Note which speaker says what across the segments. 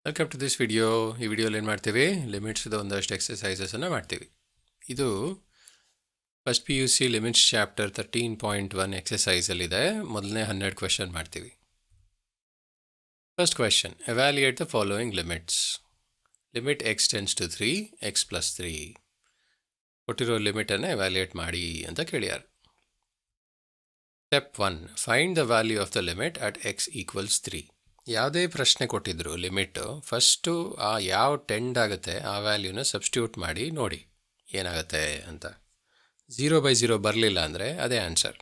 Speaker 1: Welcome to this video. ಈ ವಿಡಿಯೋಲಿ ಏನು ಮಾಡ್ತೀವಿ, ಲಿಮಿಟ್ಸ್ದು ಒಂದಷ್ಟು ಎಕ್ಸಸೈಸಸನ್ನು ಮಾಡ್ತೀವಿ. ಇದು ಫಸ್ಟ್ PUC ಲಿಮಿಟ್ಸ್ ಚಾಪ್ಟರ್ 13.1 ಎಕ್ಸಸೈಸಲ್ಲಿದೆ. ಮೊದಲನೇ 12 ಕ್ವೆಶನ್ ಮಾಡ್ತೀವಿ. First question, evaluate the following limits. Limit X tends to 3, x plus 3. ಕೊಟ್ಟಿರೋ ಲಿಮಿಟನ್ನು ಎವ್ಯಾಲ್ಯೂಯೇಟ್ ಮಾಡಿ ಅಂತ ಕೇಳ್ಯಾರ. Step 1, find the value of the limit at X equals 3. ಯಾವುದೇ ಪ್ರಶ್ನೆ ಕೊಟ್ಟಿದ್ರು ಲಿಮಿಟು, ಫಸ್ಟು ಆ ಯಾವ ಟೆಂಡ್ ಆಗುತ್ತೆ ಆ ವ್ಯಾಲ್ಯೂನ ಸಬ್ಸ್ಟಿಟ್ಯೂಟ್ ಮಾಡಿ ನೋಡಿ ಏನಾಗುತ್ತೆ ಅಂತ. 0/0 ಬರಲಿಲ್ಲ ಅಂದರೆ ಅದೇ ಆನ್ಸರ್.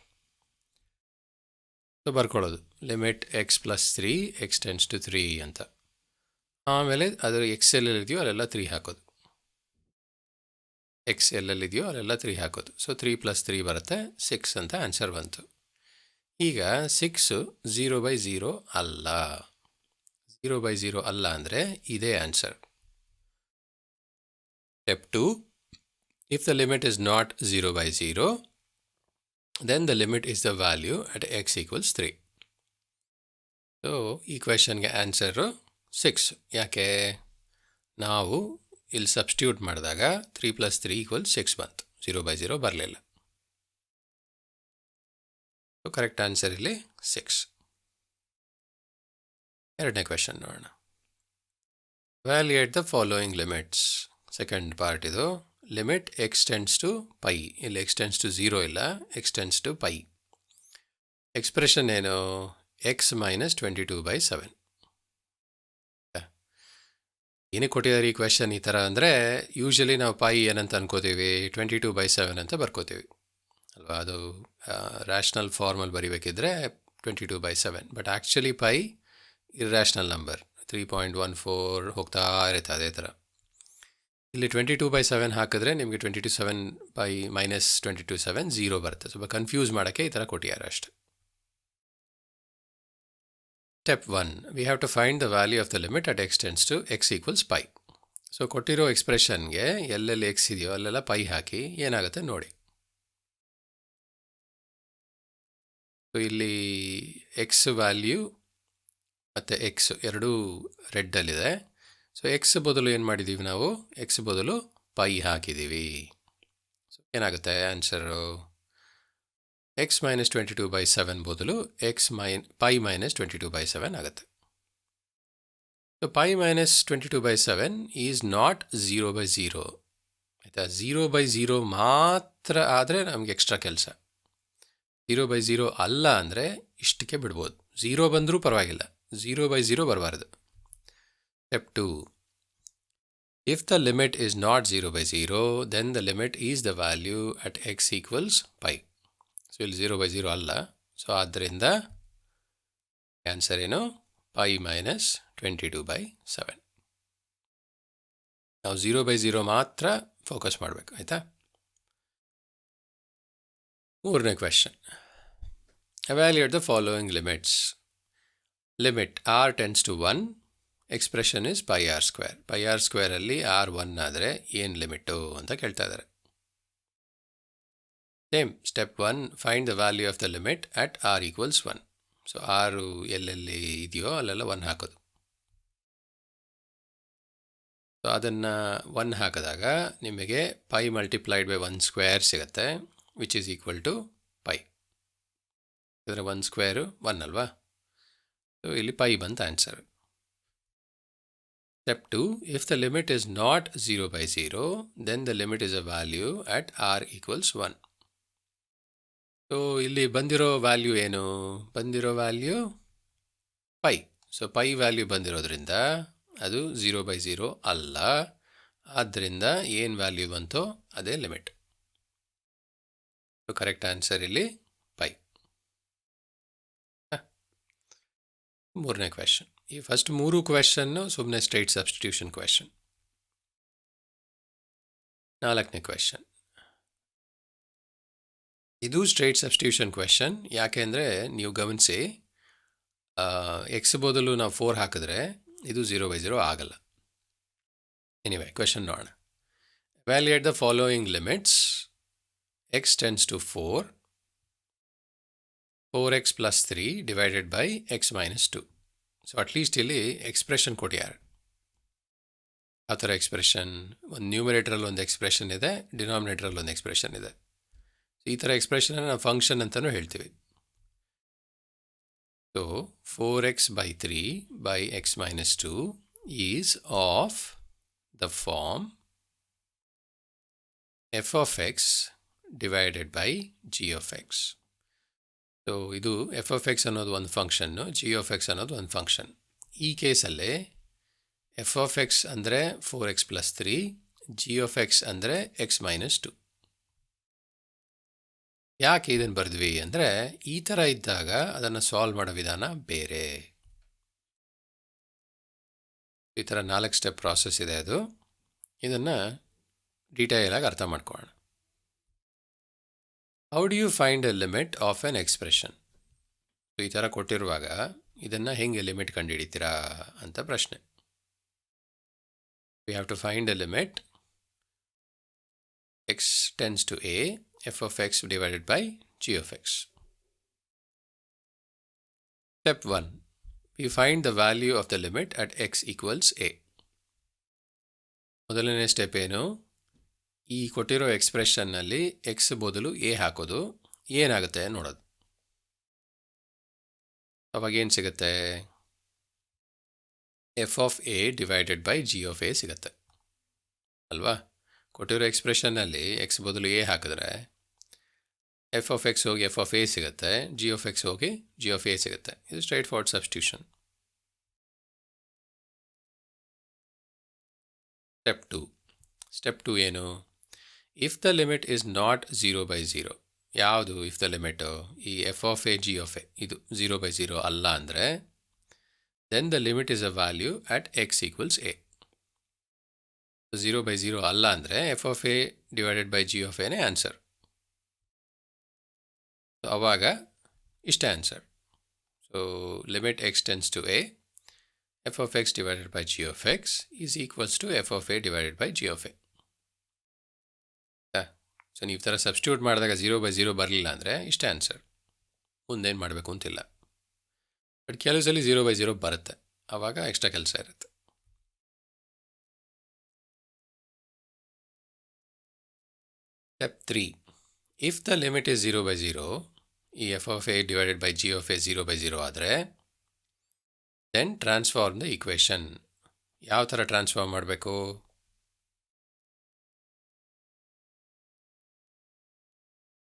Speaker 1: ಸೊ ಬರ್ಕೊಳ್ಳೋದು limit x plus 3 x tends to 3 ಅಂತ. ಆಮೇಲೆ ಅದರ ಎಕ್ಸ್ ಎಲ್ಲೆಲ್ಲಿದೆಯೋ ಅಲ್ಲೆಲ್ಲ 3 ಹಾಕೋದು. ಎಕ್ಸ್ ಎಲ್ಲೆಲ್ಲಿದೆಯೋ ಅಲ್ಲೆಲ್ಲ 3 ಹಾಕೋದು. ಸೊ 3 + 3 ಬರುತ್ತೆ 6 ಅಂತ ಆನ್ಸರ್ ಬಂತು. ಈಗ 6 0/0 ಅಲ್ಲ. 0/0 ಅಲ್ಲ ಅಂದರೆ ಇದೇ answer. Step 2, if the limit is not 0/0, then the limit is the value at x equals 3. So ಈ ಕ್ವೆಶನ್ಗೆ ಆನ್ಸರು 6. ಯಾಕೆ? ನಾವು ಇಲ್ಲಿ ಸಬ್ಸ್ಟಿಟ್ಯೂಟ್ ಮಾಡಿದಾಗ 3 + 3 = 6 ಬಂತು. 0/0 ಬರಲಿಲ್ಲ. ಸೊ ಕರೆಕ್ಟ್ ಆನ್ಸರ್ ಇಲ್ಲಿ 6. ಎರಡನೇ ಕ್ವೆಶನ್ ನೋಡೋಣ. Evaluate the following limits. Second part ಇದು. Limit X tends to pi. ಇಲ್ಲಿ ಎಕ್ಸ್ ಟೆನ್ಸ್ ಟು 0 ಇಲ್ಲ, x tends to pi. Expression ಏನು? ಎಕ್ಸ್ - 22/7. ಏನಕ್ಕೆ ಕೊಟ್ಟಿದ್ದಾರೆ ಈ ಕ್ವೆಶನ್ ಈ ಥರ ಅಂದರೆ, ಯೂಶಲಿ ನಾವು ಪೈ ಏನಂತ ಅನ್ಕೋತೀವಿ, 22/7 ಅಂತ ಬರ್ಕೋತೀವಿ ಅಲ್ವಾ. ಅದು ರ್ಯಾಷನಲ್ ಫಾರ್ಮಲ್ಲಿ ಬರೀಬೇಕಿದ್ರೆ 22/7. But actually pi irrational number, 3.14 ಹೋಗ್ತಾ ಇರುತ್ತೆ ಅದೇ ಥರ. ಇಲ್ಲಿ 22/7 ಹಾಕಿದ್ರೆ ನಿಮಗೆ 22/7 - 22/7 0 ಬರುತ್ತೆ. ಸ್ವಲ್ಪ ಕನ್ಫ್ಯೂಸ್ ಮಾಡೋಕ್ಕೆ ಈ ಥರ ಕೊಟ್ಟಿದ್ದಾರೆ ಅಷ್ಟೆ. Step 1, we have to find the value of the limit at X tends to X equals pi. So ಕೊಟ್ಟಿರೋ ಎಕ್ಸ್ಪ್ರೆಷನ್ಗೆ ಎಲ್ಲೆಲ್ಲಿ ಎಕ್ಸ್ ಇದೆಯೋ ಅಲ್ಲೆಲ್ಲ ಪೈ ಹಾಕಿ ಏನಾಗುತ್ತೆ ನೋಡಿ. ಸೊ ಇಲ್ಲಿ ಎಕ್ಸ್ ವ್ಯಾಲ್ಯೂ ಮತ್ತು ಎಕ್ಸ್ ಎರಡೂ ರೆಡ್ಡಲ್ಲಿದೆ. ಸೊ ಎಕ್ಸ್ ಬದಲು ಏನು ಮಾಡಿದ್ದೀವಿ ನಾವು? ಎಕ್ಸ್ ಬದಲು ಪೈ ಹಾಕಿದ್ದೀವಿ. ಸೊ ಏನಾಗುತ್ತೆ ಆನ್ಸರು? ಎಕ್ಸ್ - 22/7 ಬದಲು ಪೈ - 22/7 ಆಗುತ್ತೆ. So pi - 22/7 is not 0/0. ಆಯಿತಾ? 0/0 ಮಾತ್ರ ಆದರೆ ನಮಗೆ ಎಕ್ಸ್ಟ್ರಾ ಕೆಲಸ. 0/0 ಅಲ್ಲ ಅಂದರೆ ಇಷ್ಟಕ್ಕೆ ಬಿಡ್ಬೋದು. 0 ಬಂದರೂ ಪರವಾಗಿಲ್ಲ, 0/0 ಬರಬಾರ್ದು. Step 2, if the limit is not 0/0, then the limit is the value at x equals pi. So ಇಲ್ಲಿ 0/0 ಅಲ್ಲ. ಸೊ ಆದ್ದರಿಂದ ಆನ್ಸರ್ ಏನು? ಪೈ - 22/7. ನಾವು 0/0 ಮಾತ್ರ ಫೋಕಸ್ ಮಾಡಬೇಕು. ಆಯಿತಾ? ಮೂರನೇ question, evaluate the following limits. Limit r tends to 1, expression is πr². πr² ಅಲ್ಲಿ r 1 ಆದರೆ ಏನು ಲಿಮಿಟು ಅಂತ ಕೇಳ್ತಾ ಇದ್ದಾರೆ. Same step 1, find the value of the limit at r equals 1. So r ಎಲ್ಲೆಲ್ಲಿ ಇದೆಯೋ ಅಲ್ಲೆಲ್ಲ 1 ಹಾಕೋದು. ಸೊ ಅದನ್ನು 1 ಹಾಕಿದಾಗ ನಿಮಗೆ ಪೈ × 1² ಸಿಗುತ್ತೆ, which is equal to pi. ಇದರ 1² 1 ಅಲ್ವಾ. ಸೊ ಇಲ್ಲಿ ಪೈ ಬಂತ answer. Step 2, if the limit is not 0/0, then the limit is a value at r equals 1. So ಇಲ್ಲಿ ಬಂದಿರೋ ವ್ಯಾಲ್ಯೂ ಏನು? ಬಂದಿರೋ value pi. So pi value ಬಂದಿರೋದ್ರಿಂದ ಅದು 0/0 ಅಲ್ಲ. ಆದ್ದರಿಂದ ಏನು ವ್ಯಾಲ್ಯೂ ಬಂತೋ ಅದೇ ಲಿಮಿಟ್. ಸೊ ಕರೆಕ್ಟ್ ಆನ್ಸರ್ ಇಲ್ಲಿ ಪೈ. ಮೂರನೇ ಕ್ವೆಶನ್. ಈ ಫಸ್ಟ್ 3 ಕ್ವೆಶನ್ನು ಸುಮ್ಮನೆ ಸ್ಟ್ರೈಟ್ ಸಬ್ಸ್ಟಿಟ್ಯೂಷನ್ ಕ್ವೆಶನ್. 4ನೇ ಕ್ವೆಶನ್, ಇದು ಸ್ಟ್ರೈಟ್ ಸಬ್ಸ್ಟಿಟ್ಯೂಷನ್ ಕ್ವೆಶನ್. ಯಾಕೆ ಅಂದರೆ ನೀವು ಗಮನಿಸಿ, ಎಕ್ಸ್ ಬದಲು ನಾವು 4 ಹಾಕಿದ್ರೆ ಇದು 0/0 ಆಗಲ್ಲ. ಎನಿವೆ ಕ್ವೆಶನ್ ನೋಡೋಣ. Evaluate the following limits. X tends to 4, 4x + 3 divided by x - 2. So at least ಇಲ್ಲಿ ಎಕ್ಸ್ಪ್ರೆಷನ್ ಕೊಟ್ಟಿದ್ದಾರೆ. ಆ ಥರ ಎಕ್ಸ್ಪ್ರೆಷನ್, ಒಂದು ನ್ಯೂಮರೇಟ್ರಲ್ಲಿ ಒಂದು ಎಕ್ಸ್ಪ್ರೆಷನ್ ಇದೆ, ಡಿನಾಮಿನೇಟ್ರಲ್ಲಿ ಒಂದು ಎಕ್ಸ್ಪ್ರೆಷನ್ ಇದೆ. ಈ ಥರ ಎಕ್ಸ್ಪ್ರೆಷನ್ನ ನಾವು ಫಂಕ್ಷನ್ ಅಂತಲೂ ಹೇಳ್ತೀವಿ. So 4x/3 by x minus 2 is of the form f of x divided by g of x. So ಇದು ಎಫ್ ಆಫ್ ಎಕ್ಸ್ ಅನ್ನೋದು ಒಂದು ಫಂಕ್ಷನ್ನು, ಜಿ ಆಫ್ ಎಕ್ಸ್ ಅನ್ನೋದು ಒಂದು ಫಂಕ್ಷನ್. ಈ ಕೇಸಲ್ಲಿ ಎಫ್ ಆಫ್ ಎಕ್ಸ್ ಅಂದರೆ 4x+3, ಜಿ ಆಫ್ ಎಕ್ಸ್ ಅಂದರೆ x minus 2. ಯಾಕೆ ಇದನ್ನು ಬರೆದ್ವಿ ಅಂದರೆ, ಈ ಥರ ಇದ್ದಾಗ ಅದನ್ನು ಸಾಲ್ವ್ ಮಾಡೋ ವಿಧಾನ ಬೇರೆ. ಈ ಥರ 4 ಸ್ಟೆಪ್ ಪ್ರಾಸೆಸ್ ಇದೆ. ಅದು ಇದನ್ನು ಡೀಟೇಲಾಗಿ ಅರ್ಥ ಮಾಡ್ಕೊಳ್ಳೋಣ. How do you find a limit of an expression? ಈ ಥರ ಕೊಟ್ಟಿರುವಾಗ ಇದನ್ನು ಹೆಂಗೆ ಲಿಮಿಟ್ ಕಂಡುಹಿಡಿತೀರಾ ಅಂತ ಪ್ರಶ್ನೆ. We have to find a limit x tends to a f of x divided by g of x. Step 1. We find the value of the limit at x equals a. ಮೊದಲನೇ step ಏನು? ಈ ಕೊಟ್ಟಿರೋ ಎಕ್ಸ್ಪ್ರೆಷನ್ನಲ್ಲಿ X ಬದಲು A ಹಾಕೋದು. ಏನಾಗುತ್ತೆ ನೋಡೋದು. ಅವಾಗ ಏನು ಸಿಗುತ್ತೆ? F of A divided by G of A ಸಿಗುತ್ತೆ ಅಲ್ವಾ? ಕೊಟ್ಟಿರೋ ಎಕ್ಸ್ಪ್ರೆಷನ್ನಲ್ಲಿ ಎಕ್ಸ್ ಬದಲು ಎ ಹಾಕಿದ್ರೆ ಎಫ್ ಆಫ್ ಎಕ್ಸ್ ಹೋಗಿ ಎಫ್ ಆಫ್ ಎ ಸಿಗುತ್ತೆ, ಜಿ ಆಫ್ ಎಕ್ಸ್ ಹೋಗಿ ಜಿ ಆಫ್ ಎ ಸಿಗುತ್ತೆ. ಇದು ಸ್ಟ್ರೈಟ್ ಫಾರ್ವರ್ಡ್ ಸಬ್ಸ್ಟಿಟ್ಯೂಷನ್. ಸ್ಟೆಪ್ 2 ಏನು? If the limit is not 0/0. ಯಾವುದು ಇಫ್ ದ ಲಿಮಿಟು? ಈ F of A G of A ಇದು 0/0 ಅಲ್ಲ ಅಂದರೆ, then the limit is a value at X equals A. 0/0 ಅಲ್ಲ ಅಂದರೆ F of A divided by G of ಎನೇ answer. ಆವಾಗ ಇಷ್ಟೇ answer. So limit X tends to A, F of X divided by G of X is equals to F of A divided by G of A. So ನೀವು ಈ ಥರ substitute ಮಾಡಿದಾಗ 0/0 ಬರಲಿಲ್ಲ ಅಂದರೆ ಇಷ್ಟೇ ಆನ್ಸರ್. ಮುಂದೇನು ಮಾಡಬೇಕು ಅಂತಿಲ್ಲ. ಬಟ್ ಕೆಲವು ಸಲ 0/0 ಬರುತ್ತೆ, ಆವಾಗ ಎಕ್ಸ್ಟ್ರಾ ಕೆಲಸ ಇರುತ್ತೆ. Step 3. If the limit is 0/0, ಈ F of A divided by G of A 0/0 ಆದರೆ, ದೆನ್ ಟ್ರಾನ್ಸ್ಫಾರ್ಮ್ ದ ಈಕ್ವೇಷನ್. ಯಾವ ಥರ ಟ್ರಾನ್ಸ್ಫಾರ್ಮ್ ಮಾಡಬೇಕು?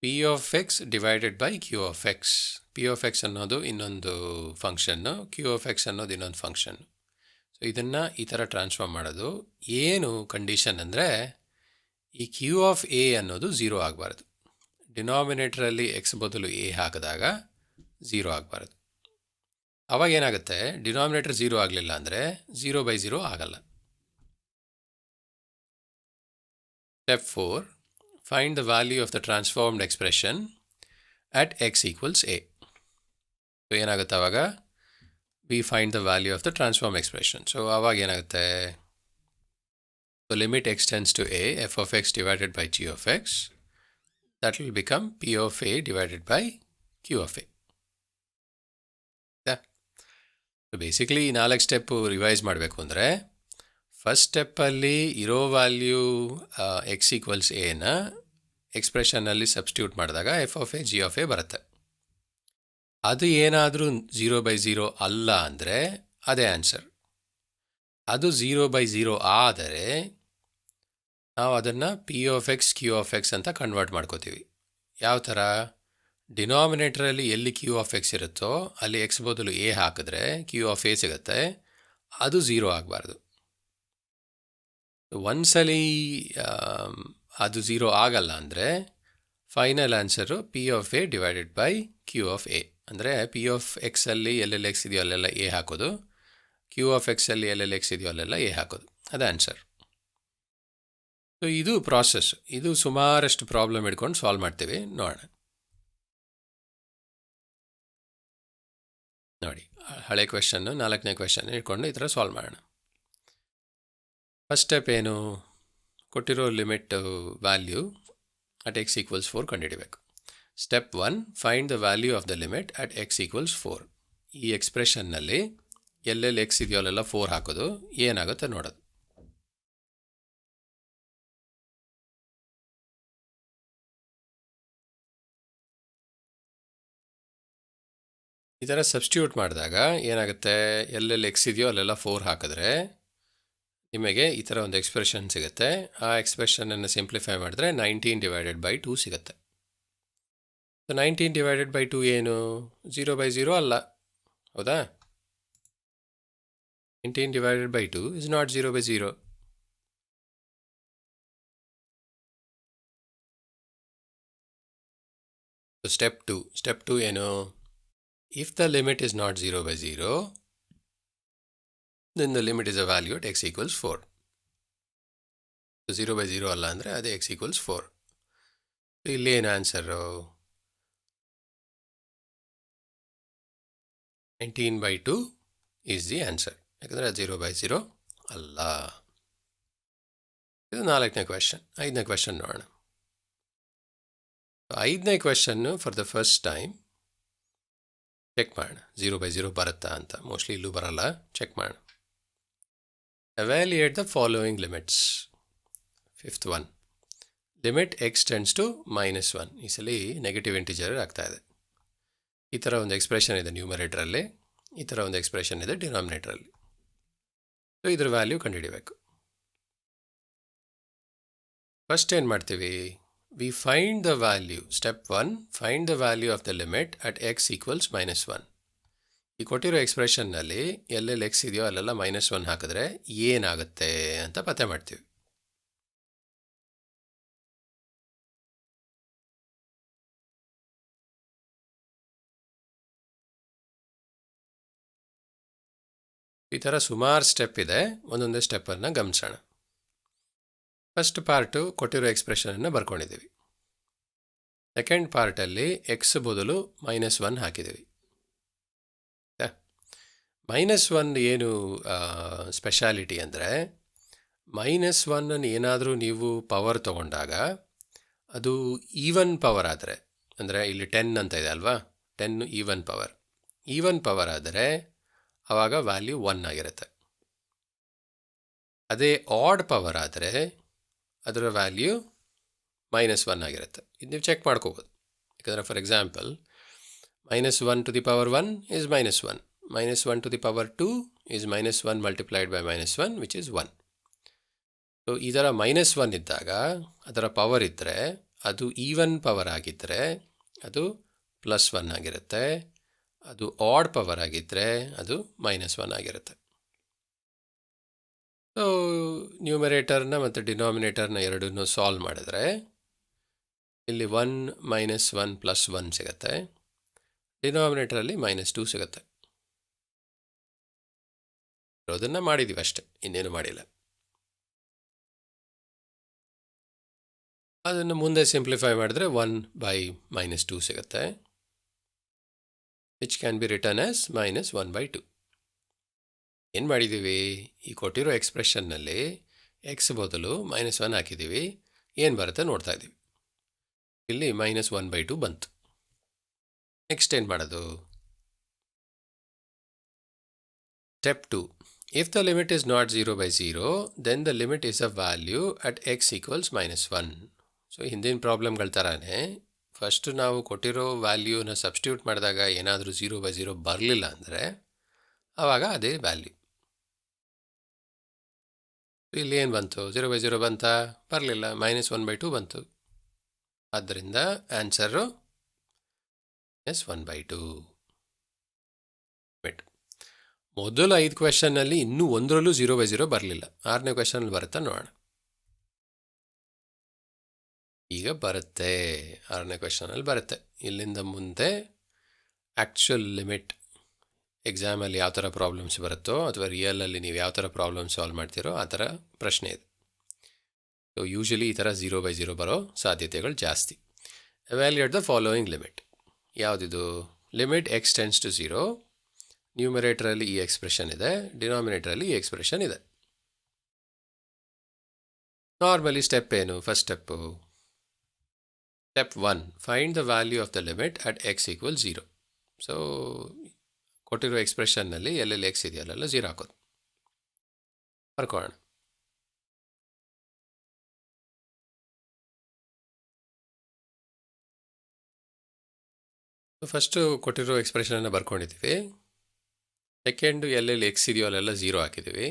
Speaker 1: P of X divided by Q of X. P of X ಅನ್ನೋದು ಇನ್ನೊಂದು ಫಂಕ್ಷನ್ನು, ಕ್ಯೂ ಆಫ್ ಎಕ್ಸ್ ಅನ್ನೋದು ಇನ್ನೊಂದು function. So ಇದನ್ನು ಈ ಥರ ಟ್ರಾನ್ಸ್ಫಾರ್ಮ್ ಮಾಡೋದು. ಏನು ಕಂಡೀಷನ್ ಅಂದರೆ, ಈ ಕ್ಯೂ ಆಫ್ ಎ ಅನ್ನೋದು 0 ಆಗಬಾರ್ದು. ಡಿನಾಮಿನೇಟ್ರಲ್ಲಿ ಎಕ್ಸ್ ಬದಲು ಎ ಹಾಕಿದಾಗ 0 ಆಗಬಾರ್ದು. ಅವಾಗ ಏನಾಗುತ್ತೆ? ಡಿನಾಮಿನೇಟರ್ 0 ಆಗಲಿಲ್ಲ ಅಂದರೆ 0/0 ಆಗಲ್ಲ. Step 4. Find the value of the transformed expression at X equals A. So ಏನಾಗುತ್ತೆ ಆವಾಗ? We find the value of the transform expression. So ಆವಾಗ ಏನಾಗುತ್ತೆ? So limit x tends to a, f of x divided by g of x, that will become p of a divided by q of a. So basically ಈ 4 step revise ಮಾಡಬೇಕು ಅಂದರೆ, first ಸ್ಟೆಪ್ಪಲ್ಲಿ ಇರೋ value X equals ಎನ ಎಕ್ಸ್ಪ್ರೆಷನ್ನಲ್ಲಿ substitute ಮಾಡಿದಾಗ F of A G of A ಬರುತ್ತೆ. ಅದು ಏನಾದರೂ 0/0 ಅಲ್ಲ ಅಂದರೆ ಅದೇ ಆನ್ಸರ್. ಅದು 0/0 ಆದರೆ ನಾವು ಅದನ್ನು P of X Q of X ಅಂತ ಕನ್ವರ್ಟ್ ಮಾಡ್ಕೋತೀವಿ. ಯಾವ ಥರ? ಡಿನಾಮಿನೇಟ್ರಲ್ಲಿ ಎಲ್ಲಿ ಕ್ಯೂ ಆಫ್ ಎಕ್ಸ್ ಇರುತ್ತೋ ಅಲ್ಲಿ ಎಕ್ಸ್ ಬದಲು ಎ ಹಾಕಿದ್ರೆ ಕ್ಯೂ ಆಫ್ ಎ ಸಿಗುತ್ತೆ. ಅದು 0 ಆಗಬಾರ್ದು. ಒಂದ್ಸಲಿ ಅದು 0 ಆಗಲ್ಲ ಅಂದರೆ final answer P of A divided by Q of A. ಅಂದರೆ ಪಿ ಆಫ್ ಎಕ್ಸಲ್ಲಿ ಎಲ್ಲೆಲ್ಲಿ ಎಕ್ಸ್ ಇದೆಯೋ ಅಲ್ಲೆಲ್ಲ ಎ ಹಾಕೋದು, ಕ್ಯೂ ಆಫ್ ಎಕ್ಸಲ್ಲಿ ಎಲ್ಲೆಲ್ಲಿ ಎಕ್ಸ್ ಇದೆಯೋ ಅಲ್ಲೆಲ್ಲ ಎ ಹಾಕೋದು. ಅದು ಆನ್ಸರ್. ಸೊ ಇದು ಪ್ರಾಸೆಸ್. ಇದು ಸುಮಾರಷ್ಟು ಪ್ರಾಬ್ಲಮ್ ಇಟ್ಕೊಂಡು ಸಾಲ್ವ್ ಮಾಡ್ತೀವಿ. ನೋಡೋಣ. ನೋಡಿ, ಹಳೆ ಕ್ವೆಶನ್ನು 4ನೇ ಕ್ವೆಶನ್ ಇಟ್ಕೊಂಡು ಈ ಥರ ಸಾಲ್ವ್ ಮಾಡೋಣ. ಫಸ್ಟ್ ಸ್ಟೆಪ್ ಏನು? ಕೊಟ್ಟಿರೋ limit value at X equals 4 ಕಂಡುಹಿಡಿಬೇಕು. Step 1. Find the value of the limit at X equals 4. ಈ ಎಕ್ಸ್ಪ್ರೆಷನ್ನಲ್ಲಿ ಎಲ್ಲೆಲ್ಲಿ ಎಕ್ಸ್ ಇದೆಯೋ ಅಲ್ಲೆಲ್ಲ 4 ಹಾಕೋದು. ಏನಾಗುತ್ತೆ ನೋಡೋದು. ಈ ಥರ ಸಬ್ಸ್ಟಿಟ್ಯೂಟ್ ಮಾಡಿದಾಗ ಏನಾಗುತ್ತೆ, ಎಲ್ಲೆಲ್ಲಿ ಎಕ್ಸ್ ಇದೆಯೋ ಅಲ್ಲೆಲ್ಲ 4 ಹಾಕಿದ್ರೆ ನಿಮಗೆ ಈ ಥರ ಒಂದು ಎಕ್ಸ್ಪ್ರೆಷನ್ ಸಿಗುತ್ತೆ. ಆ ಎಕ್ಸ್ಪ್ರೆಷನನ್ನು ಸಿಂಪ್ಲಿಫೈ ಮಾಡಿದ್ರೆ 19/2 ಸಿಗುತ್ತೆ. ಸೊ 19/2 ಏನು? 0/0 ಅಲ್ಲ, ಹೌದಾ? 19/2 is not 0/0. So step 2 ಏನು? If the limit is not 0/0, then the limit is a value at x equals 4. So 0/0 ಅಲ್ಲ ಅಂದರೆ ಅದೇ x equals 4. ಸೊ ಇಲ್ಲಿ ಏನು ಆನ್ಸರು? 19/2 is the answer. ಯಾಕಂದರೆ ಅದು 0/0 ಅಲ್ಲ. ಇದು 4ನೇ ಕ್ವೆಶನ್. 5ನೇ ಕ್ವೆಶನ್ ನೋಡೋಣ. 5ನೇ question for the first time check ಮಾಡೋಣ 0/0 ಬರುತ್ತಾ ಅಂತ. ಮೋಸ್ಟ್ಲಿ ಇಲ್ಲೂ ಬರಲ್ಲ, ಚೆಕ್ ಮಾಡೋಣ. Evaluate the following limits. 5th one. Limit x tends to -1. ಈ ಸಲ ನೆಗೆಟಿವ್ ಇಂಟಿಜರ್ ಆಗ್ತಾ ಇದೆ. ಈ ಥರ ಒಂದು ಎಕ್ಸ್ಪ್ರೆಷನ್ ಇದೆ ನ್ಯೂಮರೇಟ್ರಲ್ಲಿ, ಈ ಥರ ಒಂದು ಎಕ್ಸ್ಪ್ರೆಷನ್ ಇದೆ ಡಿನಾಮಿನೇಟ್ರಲ್ಲಿ. ಸೊ ಇದ್ರ ವ್ಯಾಲ್ಯೂ ಕಂಡುಹಿಡಿಬೇಕು. ಫಸ್ಟ್ ಏನು ಮಾಡ್ತೀವಿ? We find the value. Step 1, find the value of the limit at x equals -1. ಈ ಕೊಟ್ಟಿರೋ ಎಕ್ಸ್ಪ್ರೆಷನ್ನಲ್ಲಿ ಎಲ್ಲೆಲ್ಲಿ ಎಕ್ಸ್ ಇದೆಯೋ ಅಲ್ಲೆಲ್ಲ -1 ಹಾಕಿದ್ರೆ ಏನಾಗುತ್ತೆ ಅಂತ ಪತ್ತೆ ಮಾಡ್ತೀವಿ. ಈ ಥರ ಸುಮಾರು ಸ್ಟೆಪ್ ಇದೆ, ಒಂದೊಂದೇ ಸ್ಟೆಪ್ಪನ್ನು ಗಮನಿಸೋಣ. ಫಸ್ಟ್ ಪಾರ್ಟು ಕೊಟ್ಟಿರೋ ಎಕ್ಸ್ಪ್ರೆಷನನ್ನು ಬರ್ಕೊಂಡಿದ್ದೀವಿ. ಸೆಕೆಂಡ್ ಪಾರ್ಟಲ್ಲಿ ಎಕ್ಸ್ ಬದಲು -1 ಹಾಕಿದ್ದೀವಿ. -1 ಏನು ಸ್ಪೆಷಾಲಿಟಿ ಅಂದರೆ, -1 ಏನಾದರೂ ನೀವು ಪವರ್ ತೊಗೊಂಡಾಗ ಅದು ಈವನ್ ಪವರ್ ಆದರೆ, ಅಂದರೆ ಇಲ್ಲಿ 10 ಅಂತ ಇದೆ ಅಲ್ವಾ, 10 ಈವನ್ ಪವರ್ ಆದರೆ ಆವಾಗ ವ್ಯಾಲ್ಯೂ 1 ಆಗಿರುತ್ತೆ. ಅದೇ ಆಡ್ ಪವರ್ ಆದರೆ ಅದರ ವ್ಯಾಲ್ಯೂ -1 ಆಗಿರುತ್ತೆ. ಇದು ನೀವು ಚೆಕ್ ಮಾಡ್ಕೋಬೋದು. ಯಾಕಂದರೆ for example -1 to the power 1 is -1. -1 to the power 2 is -1 multiplied by -1 which is 1. So ಈ ಥರ -1 ಇದ್ದಾಗ ಅದರ ಪವರ್ ಇದ್ದರೆ, ಅದು ಈವನ್ ಪವರ್ ಆಗಿದ್ದರೆ ಅದು +1 ಆಗಿರುತ್ತೆ. ಅದು ಆಡ್ ಪವರ್ ಆಗಿದ್ದರೆ ಅದು -1 ಆಗಿರುತ್ತೆ. ಸೊ ನ್ಯೂಮರೇಟರ್ನ ಮತ್ತು ಡಿನಾಮಿನೇಟರ್ನ ಎರಡನ್ನೂ ಸಾಲ್ವ್ ಮಾಡಿದ್ರೆ ಇಲ್ಲಿ 1 -1 + 1 ಸಿಗುತ್ತೆ. ಡಿನಾಮಿನೇಟರಲ್ಲಿ -2 ಸಿಗುತ್ತೆ. ಅದನ್ನು ಮಾಡಿದ್ದೀವಿ ಅಷ್ಟೆ, ಇನ್ನೇನು ಮಾಡಿಲ್ಲ. ಅದನ್ನು ಮುಂದೆ ಸಿಂಪ್ಲಿಫೈ ಮಾಡಿದ್ರೆ 1/-2 ಸಿಗುತ್ತೆ, which can be return as -1/2. ಏನು ಮಾಡಿದ್ದೀವಿ? ಈ ಕೊಟ್ಟಿರೋ ಎಕ್ಸ್ಪ್ರೆಷನ್ನಲ್ಲಿ ಎಕ್ಸ್ ಬದಲು -1 ಹಾಕಿದ್ದೀವಿ. ಏನು ಬರುತ್ತೆ ನೋಡ್ತಾ ಇದ್ದೀವಿ. ಇಲ್ಲಿ -1/2 ಬಂತು. ನೆಕ್ಸ್ಟ್ ಏನು ಮಾಡೋದು? Step 2. If the limit is not 0/0, then the limit is a value at x equals -1. So ಹಿಂದಿನ ಪ್ರಾಬ್ಲಮ್ಗಳ ಥರನೇ ಫಸ್ಟ್ ನಾವು ಕೊಟ್ಟಿರೋ ವ್ಯಾಲ್ಯೂನ ಸಬ್ಸ್ಟಿಟ್ಯೂಟ್ ಮಾಡಿದಾಗ ಏನಾದರೂ 0/0 ಬರಲಿಲ್ಲ ಅಂದರೆ ಆವಾಗ ಅದೇ ವ್ಯಾಲ್ಯೂ. ಇಲ್ಲಿ ಏನು ಬಂತು? 0/0 ಬಂತಾ? ಬರಲಿಲ್ಲ, -1/2 ಬಂತು. ಆದ್ದರಿಂದ ಆನ್ಸರು -1/2. ಮೊದಲು 5 ಕ್ವೆಶನ್ನಲ್ಲಿ ಇನ್ನೂ ಒಂದರಲ್ಲೂ 0/0 ಬರಲಿಲ್ಲ. 6ನೇ ಕ್ವೆಶನಲ್ಲಿ ಬರುತ್ತಾ ನೋಡೋಣ. ಈಗ ಬರುತ್ತೆ, 6ನೇ ಕ್ವೆಶನಲ್ಲಿ ಬರುತ್ತೆ. ಇಲ್ಲಿಂದ ಮುಂದೆ ಆ್ಯಕ್ಚುಯಲ್ ಲಿಮಿಟ್ ಎಕ್ಸಾಮಲ್ಲಿ ಯಾವ ಥರ ಪ್ರಾಬ್ಲಮ್ಸ್ ಬರುತ್ತೋ ಅಥವಾ ರಿಯಲಲ್ಲಿ ನೀವು ಯಾವ ಥರ ಪ್ರಾಬ್ಲಮ್ ಸಾಲ್ವ್ ಮಾಡ್ತೀರೋ ಆ ಥರ ಪ್ರಶ್ನೆ ಇದೆ. ಸೊ ಯೂಶಲಿ ಈ ಥರ 0/0 ಬರೋ ಸಾಧ್ಯತೆಗಳು ಜಾಸ್ತಿ. Evaluate the following limit. ಯಾವುದಿದು? Limit x tends to 0. ನ್ಯೂಮರೇಟರಲ್ಲಿ ಈ ಎಕ್ಸ್ಪ್ರೆಷನ್ ಇದೆ, ಡಿನಾಮಿನೇಟರಲ್ಲಿ ಈ ಎಕ್ಸ್ಪ್ರೆಷನ್ ಇದೆ. ನಾರ್ಮಲಿ ಸ್ಟೆಪ್ ಏನು? First step step 1, find the value of the limit at x equal 0. So ಕೊಟ್ಟಿರೋ ಎಕ್ಸ್ಪ್ರೆಷನ್ನಲ್ಲಿ ಎಲ್ಲೆಲ್ಲಿ ಎಕ್ಸ್ ಇದೆಯಲ್ಲ 0 ಹಾಕೋದು. ಬರ್ಕೊಳ್ಳೋಣ. ಫಸ್ಟು ಕೊಟ್ಟಿರೋ ಎಕ್ಸ್ಪ್ರೆಷನನ್ನು ಬರ್ಕೊಂಡಿದ್ದೀವಿ. ಸೆಕೆಂಡು ಎಲ್ಲೆಲ್ಲಿ ಎಕ್ಸ್ ಇದೆಯೋ ಅಲ್ಲೆಲ್ಲ ಝೀರೋ ಹಾಕಿದ್ದೀವಿ.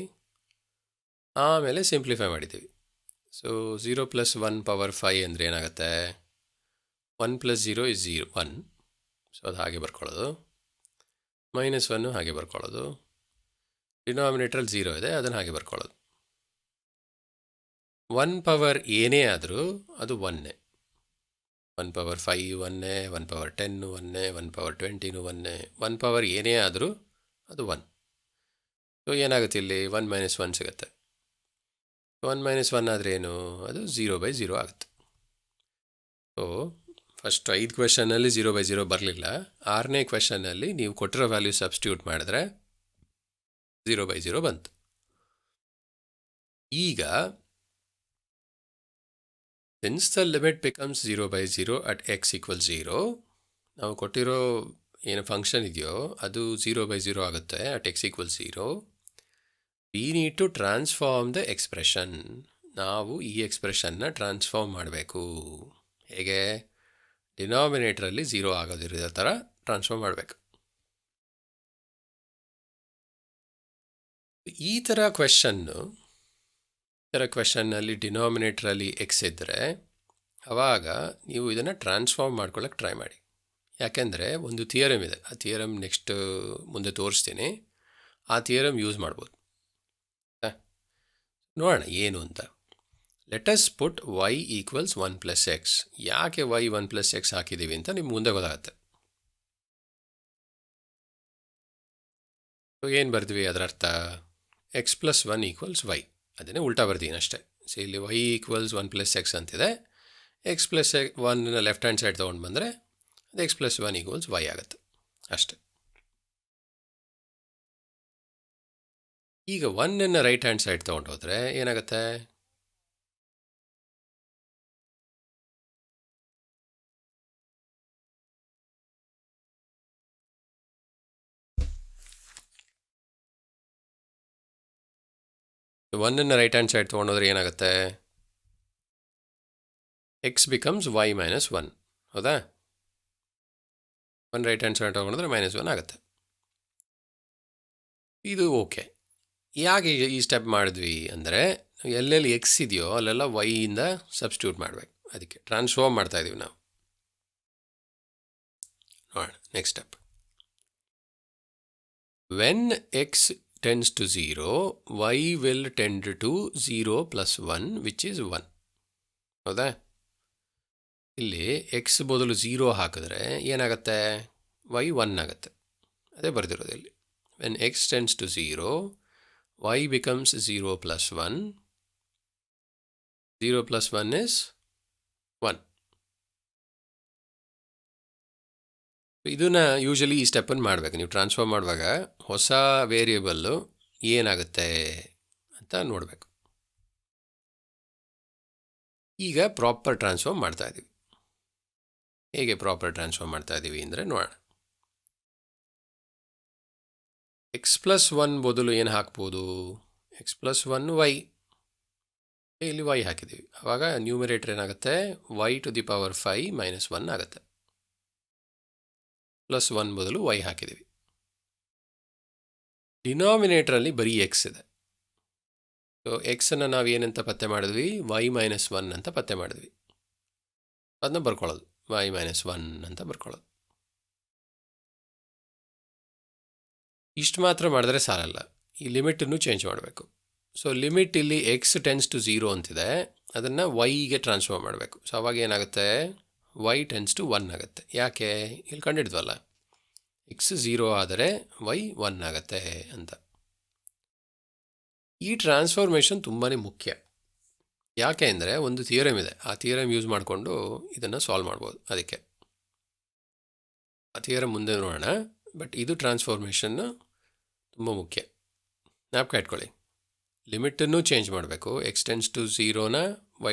Speaker 1: ಆಮೇಲೆ ಸಿಂಪ್ಲಿಫೈ ಮಾಡಿದ್ದೀವಿ. ಸೊ 0 + 1 ಪವರ್ 5 ಅಂದರೆ ಏನಾಗುತ್ತೆ? 1 + 0 = 0 1. ಸೊ ಅದು ಹಾಗೆ ಬರ್ಕೊಳ್ಳೋದು. -1 ಹಾಗೆ ಬರ್ಕೊಳ್ಳೋದು. ಡಿನಾಮಿನೇಟ್ರಲ್ಲಿ 0 ಇದೆ, ಅದನ್ನು ಹಾಗೆ ಬರ್ಕೊಳ್ಳೋದು. 1 ಪವರ್ ಏನೇ ಆದರೂ ಅದು 1. 1 ಪವರ್ 5 1, 1 ಪವರ್ 10 1, 1 ಪವರ್ 20 1. 1 ಪವರ್ ಏನೇ ಆದರೂ ಅದು 1. ಸೊ ಏನಾಗುತ್ತೆ ಇಲ್ಲಿ? 1 - 1 ಸಿಗುತ್ತೆ. 1 - 1 ಆದರೆ ಏನು? ಅದು 0/0 ಆಗುತ್ತೆ. ಸೊ ಫಸ್ಟ್ 5 ಕ್ವೆಶನ್ನಲ್ಲಿ 0/0 ಬರಲಿಲ್ಲ. 6ನೇ ಕ್ವೆಶನ್ನಲ್ಲಿ ನೀವು ಕೊಟ್ಟಿರೋ ವ್ಯಾಲ್ಯೂ ಸಬ್ಸ್ಟಿಟ್ಯೂಟ್ ಮಾಡಿದ್ರೆ 0/0 ಬಂತು. ಈಗ since the limit becomes 0/0 at x = 0, ನಾವು ಕೊಟ್ಟಿರೋ ಏನು ಫಂಕ್ಷನ್ ಇದೆಯೋ ಅದು 0/0 ಆಗುತ್ತೆ at x = 0. We need to transform the expression. ನಾವು ಈ ಎಕ್ಸ್ಪ್ರೆಷನ್ನ ಟ್ರಾನ್ಸ್ಫಾರ್ಮ್ ಮಾಡಬೇಕು. ಹೇಗೆ? ಡಿನಾಮಿನೇಟ್ರಲ್ಲಿ 0 ಆಗೋದಿರೋ ಥರ ಟ್ರಾನ್ಸ್ಫಾರ್ಮ್ ಮಾಡಬೇಕು. ಈ ಥರ ಕ್ವೆಶನ್ನಲ್ಲಿ ಡಿನಾಮಿನೇಟ್ರಲ್ಲಿ ಎಕ್ಸ್ ಇದ್ದರೆ ಆವಾಗ ನೀವು ಇದನ್ನು ಟ್ರಾನ್ಸ್ಫಾರ್ಮ್ ಮಾಡ್ಕೊಳ್ಳೋಕೆ ಟ್ರೈ ಮಾಡಿ. ಯಾಕೆಂದರೆ ಒಂದು ಥಿಯರಮ್ ಇದೆ, ಆ ಥಿಯರಮ್ ನೆಕ್ಸ್ಟ್ ಮುಂದೆ ತೋರಿಸ್ತೀನಿ. ಆ ಥಿಯರಮ್ ಯೂಸ್ ಮಾಡ್ಬೋದು. ನೋಡೋಣ ಏನು ಅಂತ. ಲೆಟ್ ಅಸ್ ಪುಟ್ y = 1 + x. ಯಾಕೆ y 1 + x ಹಾಕಿದ್ದೀವಿ ಅಂತ ನಿಮ್ಗೆ ಮುಂದೆ ಗೊತ್ತಾಗುತ್ತೆ. ಸೊ ಏನು ಬರ್ತೀವಿ ಅದರ ಅರ್ಥ? x + 1 = y. ಅದನ್ನೇ ಉಲ್ಟಾ ಬರ್ತೀನಿ ಅಷ್ಟೇ. ಸೊ ಇಲ್ಲಿ y = 1 + x ಅಂತಿದೆ. x + 1 ಲೆಫ್ಟ್ ಹ್ಯಾಂಡ್ ಸೈಡ್ ತೊಗೊಂಡು ಬಂದರೆ ಅದು x + 1 = y ಆಗುತ್ತೆ ಅಷ್ಟೆ. ಈಗ 1 ರೈಟ್ ಹ್ಯಾಂಡ್ ಸೈಡ್ ತೊಗೊಂಡು ಹೋದರೆ ಏನಾಗುತ್ತೆ? ಒನ್ನನ್ನು ರೈಟ್ ಹ್ಯಾಂಡ್ ಸೈಡ್ ತೊಗೊಂಡೋದ್ರೆ ಏನಾಗುತ್ತೆ? x becomes y - 1. ಹೌದಾ? 1 ರೈಟ್ ಹ್ಯಾಂಡ್ ಸೈಡ್ ತೊಗೊಂಡ್ರೆ -1 ಆಗುತ್ತೆ. ಇದು ಓಕೆ. ಯಾಕೆ ಈ ಸ್ಟೆಪ್ ಮಾಡಿದ್ವಿ ಅಂದರೆ ಎಲ್ಲೆಲ್ಲಿ ಎಕ್ಸ್ ಇದೆಯೋ ಅಲ್ಲೆಲ್ಲ ವೈಯಿಂದ ಸಬ್ಸ್ಟಿಟ್ಯೂಟ್ ಮಾಡಬೇಕು. ಅದಕ್ಕೆ ಟ್ರಾನ್ಸ್ಫಾರ್ಮ್ ಮಾಡ್ತಾಯಿದ್ದೀವಿ ನಾವು. ನೋಡೋಣ next step. When X tends to 0, y will tend to 0 + 1 which is 1. ಹೌದಾ? ಇಲ್ಲಿ ಎಕ್ಸ್ ಬದಲು 0 ಹಾಕಿದ್ರೆ ಏನಾಗುತ್ತೆ? y 1 ಆಗುತ್ತೆ. ಅದೇ ಬರ್ದಿರೋದು ಇಲ್ಲಿ. When X tends to 0, y becomes 0 + 1. 0 + 1 is 1. ಇದನ್ನು ಯೂಶಲಿ ಈ ಸ್ಟೆಪ್ಪನ್ನು ಮಾಡಬೇಕು. ನೀವು ಟ್ರಾನ್ಸ್ಫರ್ ಮಾಡುವಾಗ ಹೊಸ ವೇರಿಯೇಬಲ್ಲು ಏನಾಗುತ್ತೆ ಅಂತ ನೋಡಬೇಕು. ಈಗ ಪ್ರಾಪರ್ ಟ್ರಾನ್ಸ್ಫಾರ್ಮ್ ಮಾಡ್ತಾಯಿದ್ದೀವಿ. ಹೇಗೆ ಪ್ರಾಪರ್ ಟ್ರಾನ್ಸ್ಫಾರ್ಮ್ ಮಾಡ್ತಾಯಿದ್ದೀವಿ ಅಂದರೆ ನೋಡೋಣ. x + 1 ಬದಲು ಏನು ಹಾಕ್ಬೋದು? x + 1 y. ಇಲ್ಲಿ y ಹಾಕಿದ್ದೀವಿ. ಆವಾಗ ನ್ಯೂಮರೇಟರ್ ಏನಾಗುತ್ತೆ? y⁵ - 1 ಆಗುತ್ತೆ. +1 ಬದಲು y ಹಾಕಿದ್ದೀವಿ. ಡಿನಾಮಿನೇಟ್ರಲ್ಲಿ ಬರೀ ಎಕ್ಸ್ ಇದೆ. ಸೊ ಎಕ್ಸನ್ನು ನಾವು ಏನಂತ ಪತ್ತೆ ಮಾಡಿದ್ವಿ? y - 1 ಅಂತ ಪತ್ತೆ ಮಾಡಿದ್ವಿ. ಅದನ್ನ ಬರ್ಕೊಳ್ಳೋದು y - 1 ಅಂತ ಬರ್ಕೊಳ್ಳೋದು. ಇಷ್ಟು ಮಾತ್ರ ಮಾಡಿದ್ರೆ ಸಾಲಲ್ಲ, ಈ ಲಿಮಿಟನ್ನು ಚೇಂಜ್ ಮಾಡಬೇಕು. ಸೊ ಲಿಮಿಟ್ ಇಲ್ಲಿ x tends to 0 ಅಂತಿದೆ, ಅದನ್ನು yಗೆ ಟ್ರಾನ್ಸ್ಫಾರ್ಮ್ ಮಾಡಬೇಕು. ಸೊ ಅವಾಗ ಏನಾಗುತ್ತೆ? y tends to 1 ಆಗುತ್ತೆ. ಯಾಕೆ? ಇಲ್ಲಿ ಕಂಡಿಡ್ದ್ವಲ್ಲ, x 0 ಆದರೆ y 1 ಆಗುತ್ತೆ ಅಂತ. ಈ ಟ್ರಾನ್ಸ್ಫಾರ್ಮೇಷನ್ ತುಂಬಾ ಮುಖ್ಯ. ಯಾಕೆ ಅಂದರೆ ಒಂದು ಥಿಯರಮ್ ಇದೆ, ಆ ಥಿಯರಮ್ ಯೂಸ್ ಮಾಡಿಕೊಂಡು ಇದನ್ನು ಸಾಲ್ವ್ ಮಾಡ್ಬೋದು. ಅದಕ್ಕೆ ಆ ಥಿಯರಮ್ ಮುಂದೆ ನೋಡೋಣ. ಬಟ್ ಇದು ಟ್ರಾನ್ಸ್ಫಾರ್ಮೇಷನ್ನು ತುಂಬ ಮುಖ್ಯ. ಜ್ಞಾಪಕ ಇಟ್ಕೊಳ್ಳಿ. ಲಿಮಿಟನ್ನು ಚೇಂಜ್ ಮಾಡಬೇಕು. x tends to 0ನ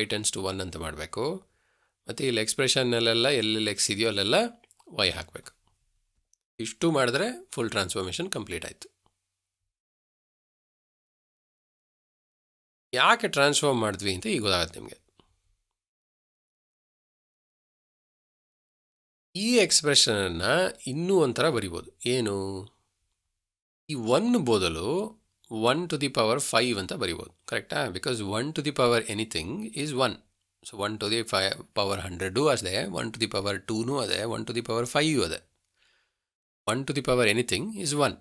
Speaker 1: y tends to 1 ಅಂತ ಮಾಡಬೇಕು. ಮತ್ತು ಇಲ್ಲಿ ಎಕ್ಸ್ಪ್ರೆಷನ್ನಲ್ಲೆಲ್ಲ ಎಲ್ಲೆಲ್ಲಿ ಎಕ್ಸ್ ಇದೆಯೋ ಅಲ್ಲೆಲ್ಲ y ಹಾಕಬೇಕು. ಇಷ್ಟು ಮಾಡಿದ್ರೆ ಫುಲ್ ಟ್ರಾನ್ಸ್ಫಾರ್ಮೇಷನ್ ಕಂಪ್ಲೀಟ್ ಆಯಿತು. ಯಾಕೆ ಟ್ರಾನ್ಸ್ಫಾರ್ಮ್ ಮಾಡಿದ್ವಿ ಅಂತ ಈಗ ಗೊತ್ತಾಗುತ್ತೆ ನಿಮಗೆ. ಈ ಎಕ್ಸ್ಪ್ರೆಷನನ್ನು ಇನ್ನೂ ಒಂಥರ ಬರಿಬೋದು. ಏನು? ಈ 1 ಬದಲು 1 to the power 5 ಅಂತ ಬರಿಬೋದು. ಕರೆಕ್ಟಾ? Because 1 to the power anything is 1. So 1 to the power 100 ಅದೇ, 1 to the power 2 ಅದೇ, 1 to the power 5 ಅದೇ. 1 to the power anything is 1.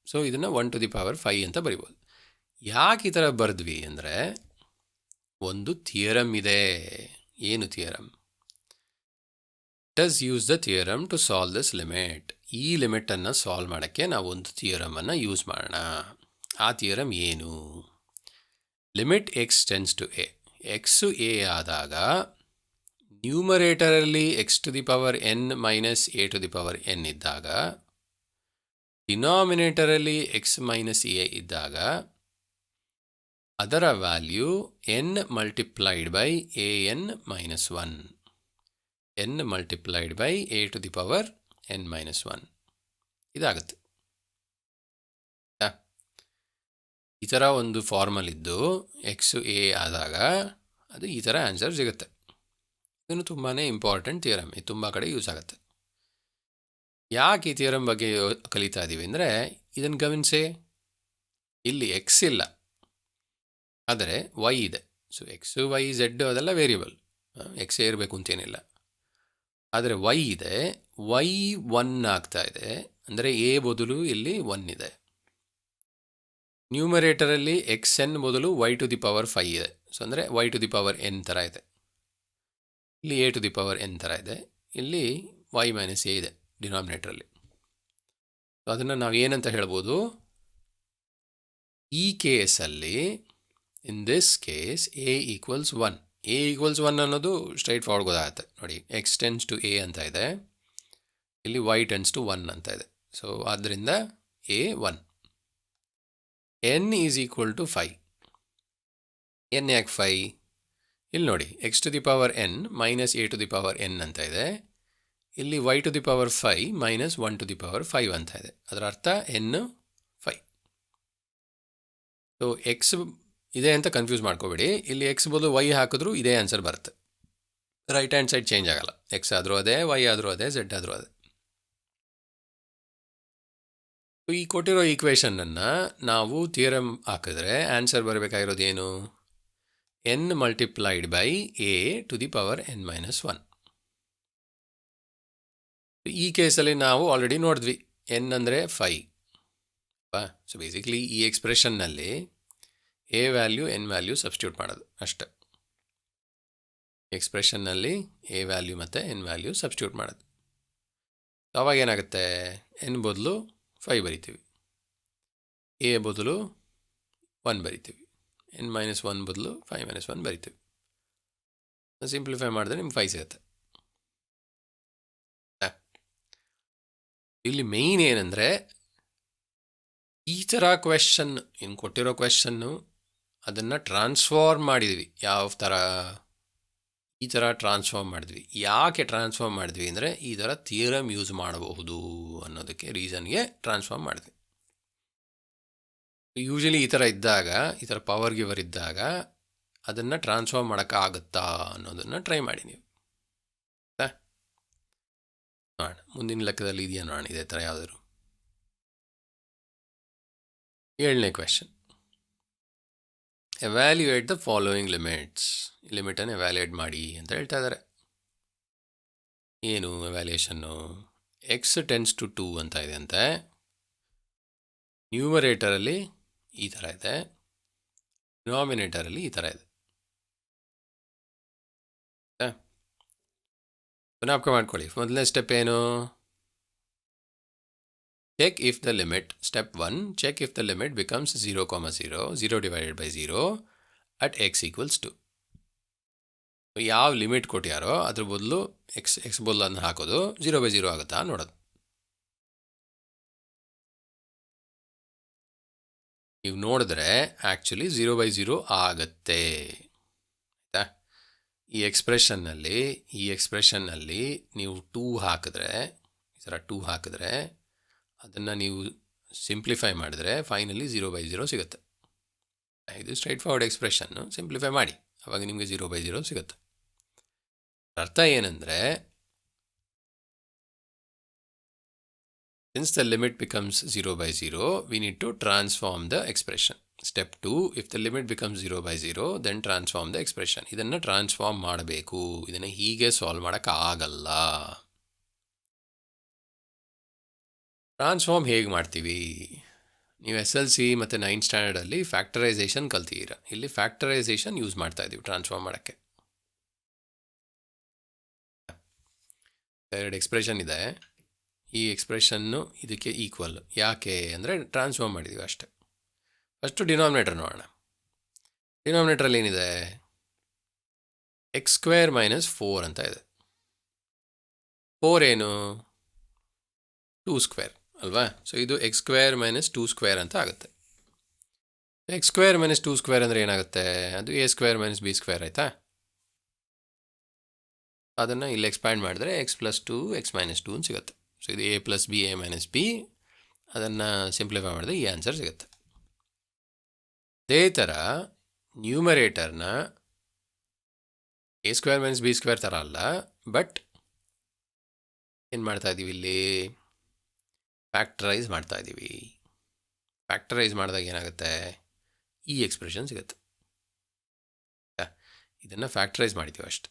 Speaker 1: So ಇದನ್ನು 1 to the power 5 ಅಂತ ಬರಿಬೋದು. ಯಾಕೆ ಈ ಥರ ಬರೆದ್ವಿ ಅಂದರೆ ಒಂದು ಥಿಯರಮ್ ಇದೆ. ಏನು theorem? Does use the theorem to solve this limit. ಈ ಲಿಮಿಟನ್ನು ಸಾಲ್ವ್ ಮಾಡೋಕ್ಕೆ ನಾವು ಒಂದು ಥಿಯರಮನ್ನು ಯೂಸ್ ಮಾಡೋಣ. ಆ ಥಿಯರಮ್ ಏನು? Limit X tends to A. X A ಆದಾಗ ನ್ಯೂಮರೇಟರಲ್ಲಿ x to the power N minus A to the power n ಇದ್ದಾಗ, ಡಿನಾಮಿನೇಟರಲ್ಲಿ ಎಕ್ಸ್ ಮೈನಸ್ ಎ ಇದ್ದಾಗ ಅದರ value n multiplied by A n minus 1. N multiplied by A to the power N minus 1 ಇದಾಗುತ್ತೆ. ಈ ಥರ ಒಂದು ಫಾರ್ಮಲ್ ಇದ್ದು x A ಆದಾಗ ಅದು ಈ ಥರ ಆನ್ಸರ್ ಸಿಗುತ್ತೆ. ಇದನ್ನು ತುಂಬಾ ಇಂಪಾರ್ಟೆಂಟ್ ಥಿಯರಮ್. ಇದು ತುಂಬ ಕಡೆ ಯೂಸ್ ಆಗುತ್ತೆ. ಯಾಕೆ ಈ ಥಿಯರಮ್ ಬಗ್ಗೆ ಕಲಿತಾ ಇದ್ದೀವಿ ಅಂದರೆ, ಇದನ್ನು ಗಮನಿಸಿ, ಇಲ್ಲಿ ಎಕ್ಸ್ ಇಲ್ಲ, ಆದರೆ ವೈ ಇದೆ. ಸೊ ಎಕ್ಸು ವೈ ಝೆಡ್ ಅದೆಲ್ಲ ವೇರಿಯಬಲ್, ಎಕ್ಸೇ ಇರಬೇಕು ಅಂತೇನಿಲ್ಲ. ಆದರೆ ವೈ ಇದೆ, ವೈ 1 ಆಗ್ತಾ ಇದೆ, ಅಂದರೆ ಎ ಬದಲು ಇಲ್ಲಿ 1 ಇದೆ. ನ್ಯೂಮರೇಟರಲ್ಲಿ ಎಕ್ಸ್ ಎನ್ ಬದಲು ವೈ ಟು ದಿ ಪವರ್ 5 ಇದೆ. ಸೊ ಅಂದರೆ Y to the power N ಥರ ಇದೆ. ಇಲ್ಲಿ A to the power N ಥರ ಇದೆ. ಇಲ್ಲಿ ವೈ ಮೈನಸ್ ಎ ಇದೆ ಡಿನಾಮಿನೇಟ್ರಲ್ಲಿ. ಸೊ ಅದನ್ನು ನಾವು ಏನಂತ ಹೇಳ್ಬೋದು? ಈ ಕೇಸಲ್ಲಿ, in this case, A equals 1. A equals 1 ಅನ್ನೋದು ಸ್ಟ್ರೈಟ್ ಫಾರ್ವರ್ಡ್ ಗೊತ್ತಾಗುತ್ತೆ. ನೋಡಿ, ಎಕ್ಸ್ ಟೆನ್ಸ್ ಟು ಎ ಅಂತ ಇದೆ, ಇಲ್ಲಿ ವೈ ಟೆನ್ಸ್ ಟು 1 ಅಂತ ಇದೆ. ಸೊ ಆದ್ದರಿಂದ A 1. N is equal to 5. N ಯಾಕೆ 5? ಇಲ್ಲಿ ನೋಡಿ, X to the power N minus A to the power N ಅಂತ ಇದೆ, ಇಲ್ಲಿ Y to the power 5 minus 1 to the power 5 ಅಂತ ಇದೆ. ಅದರ ಅರ್ಥ ಎನ್ 5. ಸೊ ಎಕ್ಸ್ ಇದೆ ಅಂತ ಕನ್ಫ್ಯೂಸ್ ಮಾಡ್ಕೋಬೇಡಿ. ಇಲ್ಲಿ ಎಕ್ಸ್ ಬದಲು ವೈ ಹಾಕಿದ್ರೂ ಇದೇ ಆನ್ಸರ್ ಬರುತ್ತೆ. ರೈಟ್ ಹ್ಯಾಂಡ್ ಸೈಡ್ ಚೇಂಜ್ ಆಗಲ್ಲ. ಎಕ್ಸ್ ಆದರೂ ಅದೇ, ವೈ ಆದರೂ ಅದೇ, ಝೆಡ್ ಆದರೂ ಅದೇ. ಈ ಕೊಟ್ಟಿರೋ ಈಕ್ವೇಷನನ್ನು ನಾವು ಥಿಯರಮ್ ಹಾಕಿದ್ರೆ ಆನ್ಸರ್ ಬರಬೇಕಾಗಿರೋದು ಏನು? N multiplied by A to the power N minus 1. ಈ ಕೇಸಲ್ಲಿ ನಾವು ಆಲ್ರೆಡಿ ನೋಡಿದ್ವಿ, ಎನ್ ಅಂದರೆ 5. ಸೊ ಬೇಸಿಕ್ಲಿ ಈ ಎಕ್ಸ್ಪ್ರೆಷನ್ನಲ್ಲಿ A value n value substitute ಮಾಡೋದು ಅಷ್ಟೆ. ಎಕ್ಸ್ಪ್ರೆಷನ್ನಲ್ಲಿ ಎ ವ್ಯಾಲ್ಯೂ ಮತ್ತು ಎನ್ ವ್ಯಾಲ್ಯೂ ಸಬ್ಸ್ಟಿಟ್ಯೂಟ್ ಮಾಡೋದು. ಅವಾಗ ಏನಾಗುತ್ತೆ? ಎನ್ ಬದಲು 5 ಬರಿತೀವಿ, ಎ ಬದಲು 1 ಬರಿತೀವಿ, ಎನ್ ಮೈನಸ್ 1 ಬದಲು 5 ಮೈನಸ್ 1 ಬರಿತೀವಿ. ಸಿಂಪ್ಲಿಫೈ ಮಾಡಿದ್ರೆ ನಿಮ್ಗೆ 5 ಸಿಗುತ್ತೆ. ಇಲ್ಲಿ ಮೇಯ್ನ್ ಏನಂದರೆ, ಈ ಥರ ಕ್ವೆಶ್ಚನ್, ಇನ್ನು ಕೊಟ್ಟಿರೋ ಕ್ವೆಶ್ಚನ್ನು ಅದನ್ನು ಟ್ರಾನ್ಸ್ಫಾರ್ಮ್ ಮಾಡಿದ್ವಿ. ಯಾವ ಥರ? ಈ ಥರ ಟ್ರಾನ್ಸ್ಫಾರ್ಮ್ ಮಾಡಿದ್ವಿ. ಯಾಕೆ ಟ್ರಾನ್ಸ್ಫಾರ್ಮ್ ಮಾಡಿದ್ವಿ ಅಂದರೆ, ಈ ಥರ ಥಿಯರಮ್ ಯೂಸ್ ಮಾಡಬಹುದು ಅನ್ನೋದಕ್ಕೆ ರೀಸನ್ಗೆ ಟ್ರಾನ್ಸ್ಫಾರ್ಮ್ ಮಾಡಿದ್ವಿ. ಯೂಶಲಿ ಈ ಥರ ಇದ್ದಾಗ, ಈ ಥರ ಪವರ್ ಗಿವರ್ ಇದ್ದಾಗ ಅದನ್ನು ಟ್ರಾನ್ಸ್ಫಾರ್ಮ್ ಮಾಡೋಕ್ಕಾಗುತ್ತಾ ಅನ್ನೋದನ್ನು ಟ್ರೈ ಮಾಡಿ ನೀವು. ನೋಡೋಣ ಮುಂದಿನ ಲೆಕ್ಕದಲ್ಲಿ ಇದೆಯಾ ನೋಡೋಣ ಇದೇ ಥರ ಯಾವುದಾದ್ರು. 7ನೇ question. Evaluate the following limits. ಲಿಮಿಟನ್ನು ಎವ್ಯಾಲ್ಯೂಯೇಟ್ ಮಾಡಿ ಅಂತ ಹೇಳ್ತಾ ಇದ್ದಾರೆ. ಏನು ಎವ್ಯಾಲ್ಯೂಯೇಷನ್ನು? ಎಕ್ಸ್ ಟೆನ್ಸ್ ಟು 2 ಅಂತ ಇದೆ ಅಂತೆ. ನ್ಯೂಮರೇಟರಲ್ಲಿ ಈ ಥರ ಇದೆ, ಡಿನಾಮಿನೇಟರಲ್ಲಿ ಈ ಥರ ಇದೆ. ಜ್ಞಾಪಕ ಮಾಡ್ಕೊಳ್ಳಿ. ಮೊದಲನೇ ಸ್ಟೆಪ್ ಏನು? Check if the limit. Step 1, check if the limit becomes 0, 0 divided by 0 at X equals 2. ಯಾವ ಲಿಮಿಟ್ ಕೊಟ್ಟಾರೋ ಅದ್ರ ಬದಲು ಎಕ್ಸ್ ಬದಲು ಅದನ್ನು ಹಾಕೋದು, 0/0 ಆಗುತ್ತಾ ನೋಡೋದು. ನೀವು ನೋಡಿದ್ರೆ ಆ್ಯಕ್ಚುಲಿ 0/0 ಆಗುತ್ತೆ. ಆಯಿತಾ? ಈ ಎಕ್ಸ್ಪ್ರೆಷನ್ನಲ್ಲಿ ನೀವು 2 ಹಾಕಿದ್ರೆ, ಈ ಥರ 2 ಹಾಕಿದ್ರೆ ಅದನ್ನು ನೀವು ಸಿಂಪ್ಲಿಫೈ ಮಾಡಿದ್ರೆ ಫೈನಲಿ 0/0 ಸಿಗುತ್ತೆ. ಇದು ಸ್ಟ್ರೈಟ್ ಫಾರ್ವರ್ಡ್ ಎಕ್ಸ್ಪ್ರೆಷನ್ನು. ಸಿಂಪ್ಲಿಫೈ ಮಾಡಿ, ಆವಾಗ ನಿಮಗೆ 0/0 ಸಿಗುತ್ತೆ. ಅರ್ಥ ಏನಂದರೆ, Since the limit becomes 0 by 0, we need to transform the expression. Step 2, if the limit becomes 0 by 0, then transform the expression. ಇದನ್ನು ಟ್ರಾನ್ಸ್ಫಾರ್ಮ್ ಮಾಡಬೇಕು. ಇದನ್ನು ಹೀಗೆ ಸಾಲ್ವ್ ಮಾಡೋಕ್ಕಾಗಲ್ಲ. ಟ್ರಾನ್ಸ್ಫಾರ್ಮ್ ಹೇಗೆ ಮಾಡ್ತೀವಿ? ನೀವು SLC ಮತ್ತು 9th ಸ್ಟ್ಯಾಂಡರ್ಡಲ್ಲಿ ಫ್ಯಾಕ್ಟರೈಸೇಷನ್ ಕಲ್ತಿದ್ದೀರ. ಇಲ್ಲಿ ಫ್ಯಾಕ್ಟರೈಸೇಷನ್ ಯೂಸ್ ಮಾಡ್ತಾ ಇದ್ದೀವಿ ಟ್ರಾನ್ಸ್ಫಾರ್ಮ್ ಮಾಡೋಕ್ಕೆ. ಎರಡು ಎಕ್ಸ್ಪ್ರೆಷನ್ ಇದೆ. ಈ ಎಕ್ಸ್ಪ್ರೆಷನ್ನು ಇದಕ್ಕೆ ಈಕ್ವಲ್. ಯಾಕೆ ಅಂದರೆ ಟ್ರಾನ್ಸ್ಫಾರ್ಮ್ ಮಾಡಿದ್ದೀವಿ ಅಷ್ಟೆ. ಫಸ್ಟು ಡಿನಾಮಿನೇಟರ್ ನೋಡೋಣ. ಡಿನಾಮಿನೇಟ್ರಲ್ಲಿ ಏನಿದೆ? x² - 4 ಅಂತ ಇದೆ. 4 ಏನು? 2² ಅಲ್ವಾ? ಸೊ ಇದು x² - 2² ಅಂತ ಆಗುತ್ತೆ. x² - 2² ಅಂದರೆ ಏನಾಗುತ್ತೆ? ಅದು a² - b² ಆಯಿತಾ? ಅದನ್ನು ಇಲ್ಲಿ ಎಕ್ಸ್ಪ್ಯಾಂಡ್ ಮಾಡಿದ್ರೆ x + 2 x - 2 ಅಂತ ಸಿಗುತ್ತೆ. ಸೊ ಇದು a + b a - b. ಅದನ್ನು ಸಿಂಪ್ಲಿಫೈ ಮಾಡಿದ್ರೆ ಈ ಆನ್ಸರ್ ಸಿಗುತ್ತೆ. ಅದೇ ಥರ ನ್ಯೂಮರೇಟರ್ನ a² - b² ಥರ ಅಲ್ಲ, ಬಟ್ ಏನು ಮಾಡ್ತಾ ಇದ್ದೀವಿ ಇಲ್ಲಿ? ಫ್ಯಾಕ್ಟರೈಸ್ ಮಾಡ್ತಾ ಇದ್ದೀವಿ. ಫ್ಯಾಕ್ಟರೈಸ್ ಮಾಡಿದಾಗ ಏನಾಗುತ್ತೆ? ಈ ಎಕ್ಸ್ಪ್ರೆಷನ್ ಸಿಗುತ್ತೆ. ಇದನ್ನು ಫ್ಯಾಕ್ಟರೈಸ್ ಮಾಡಿದ್ದೀವಿ ಅಷ್ಟೆ,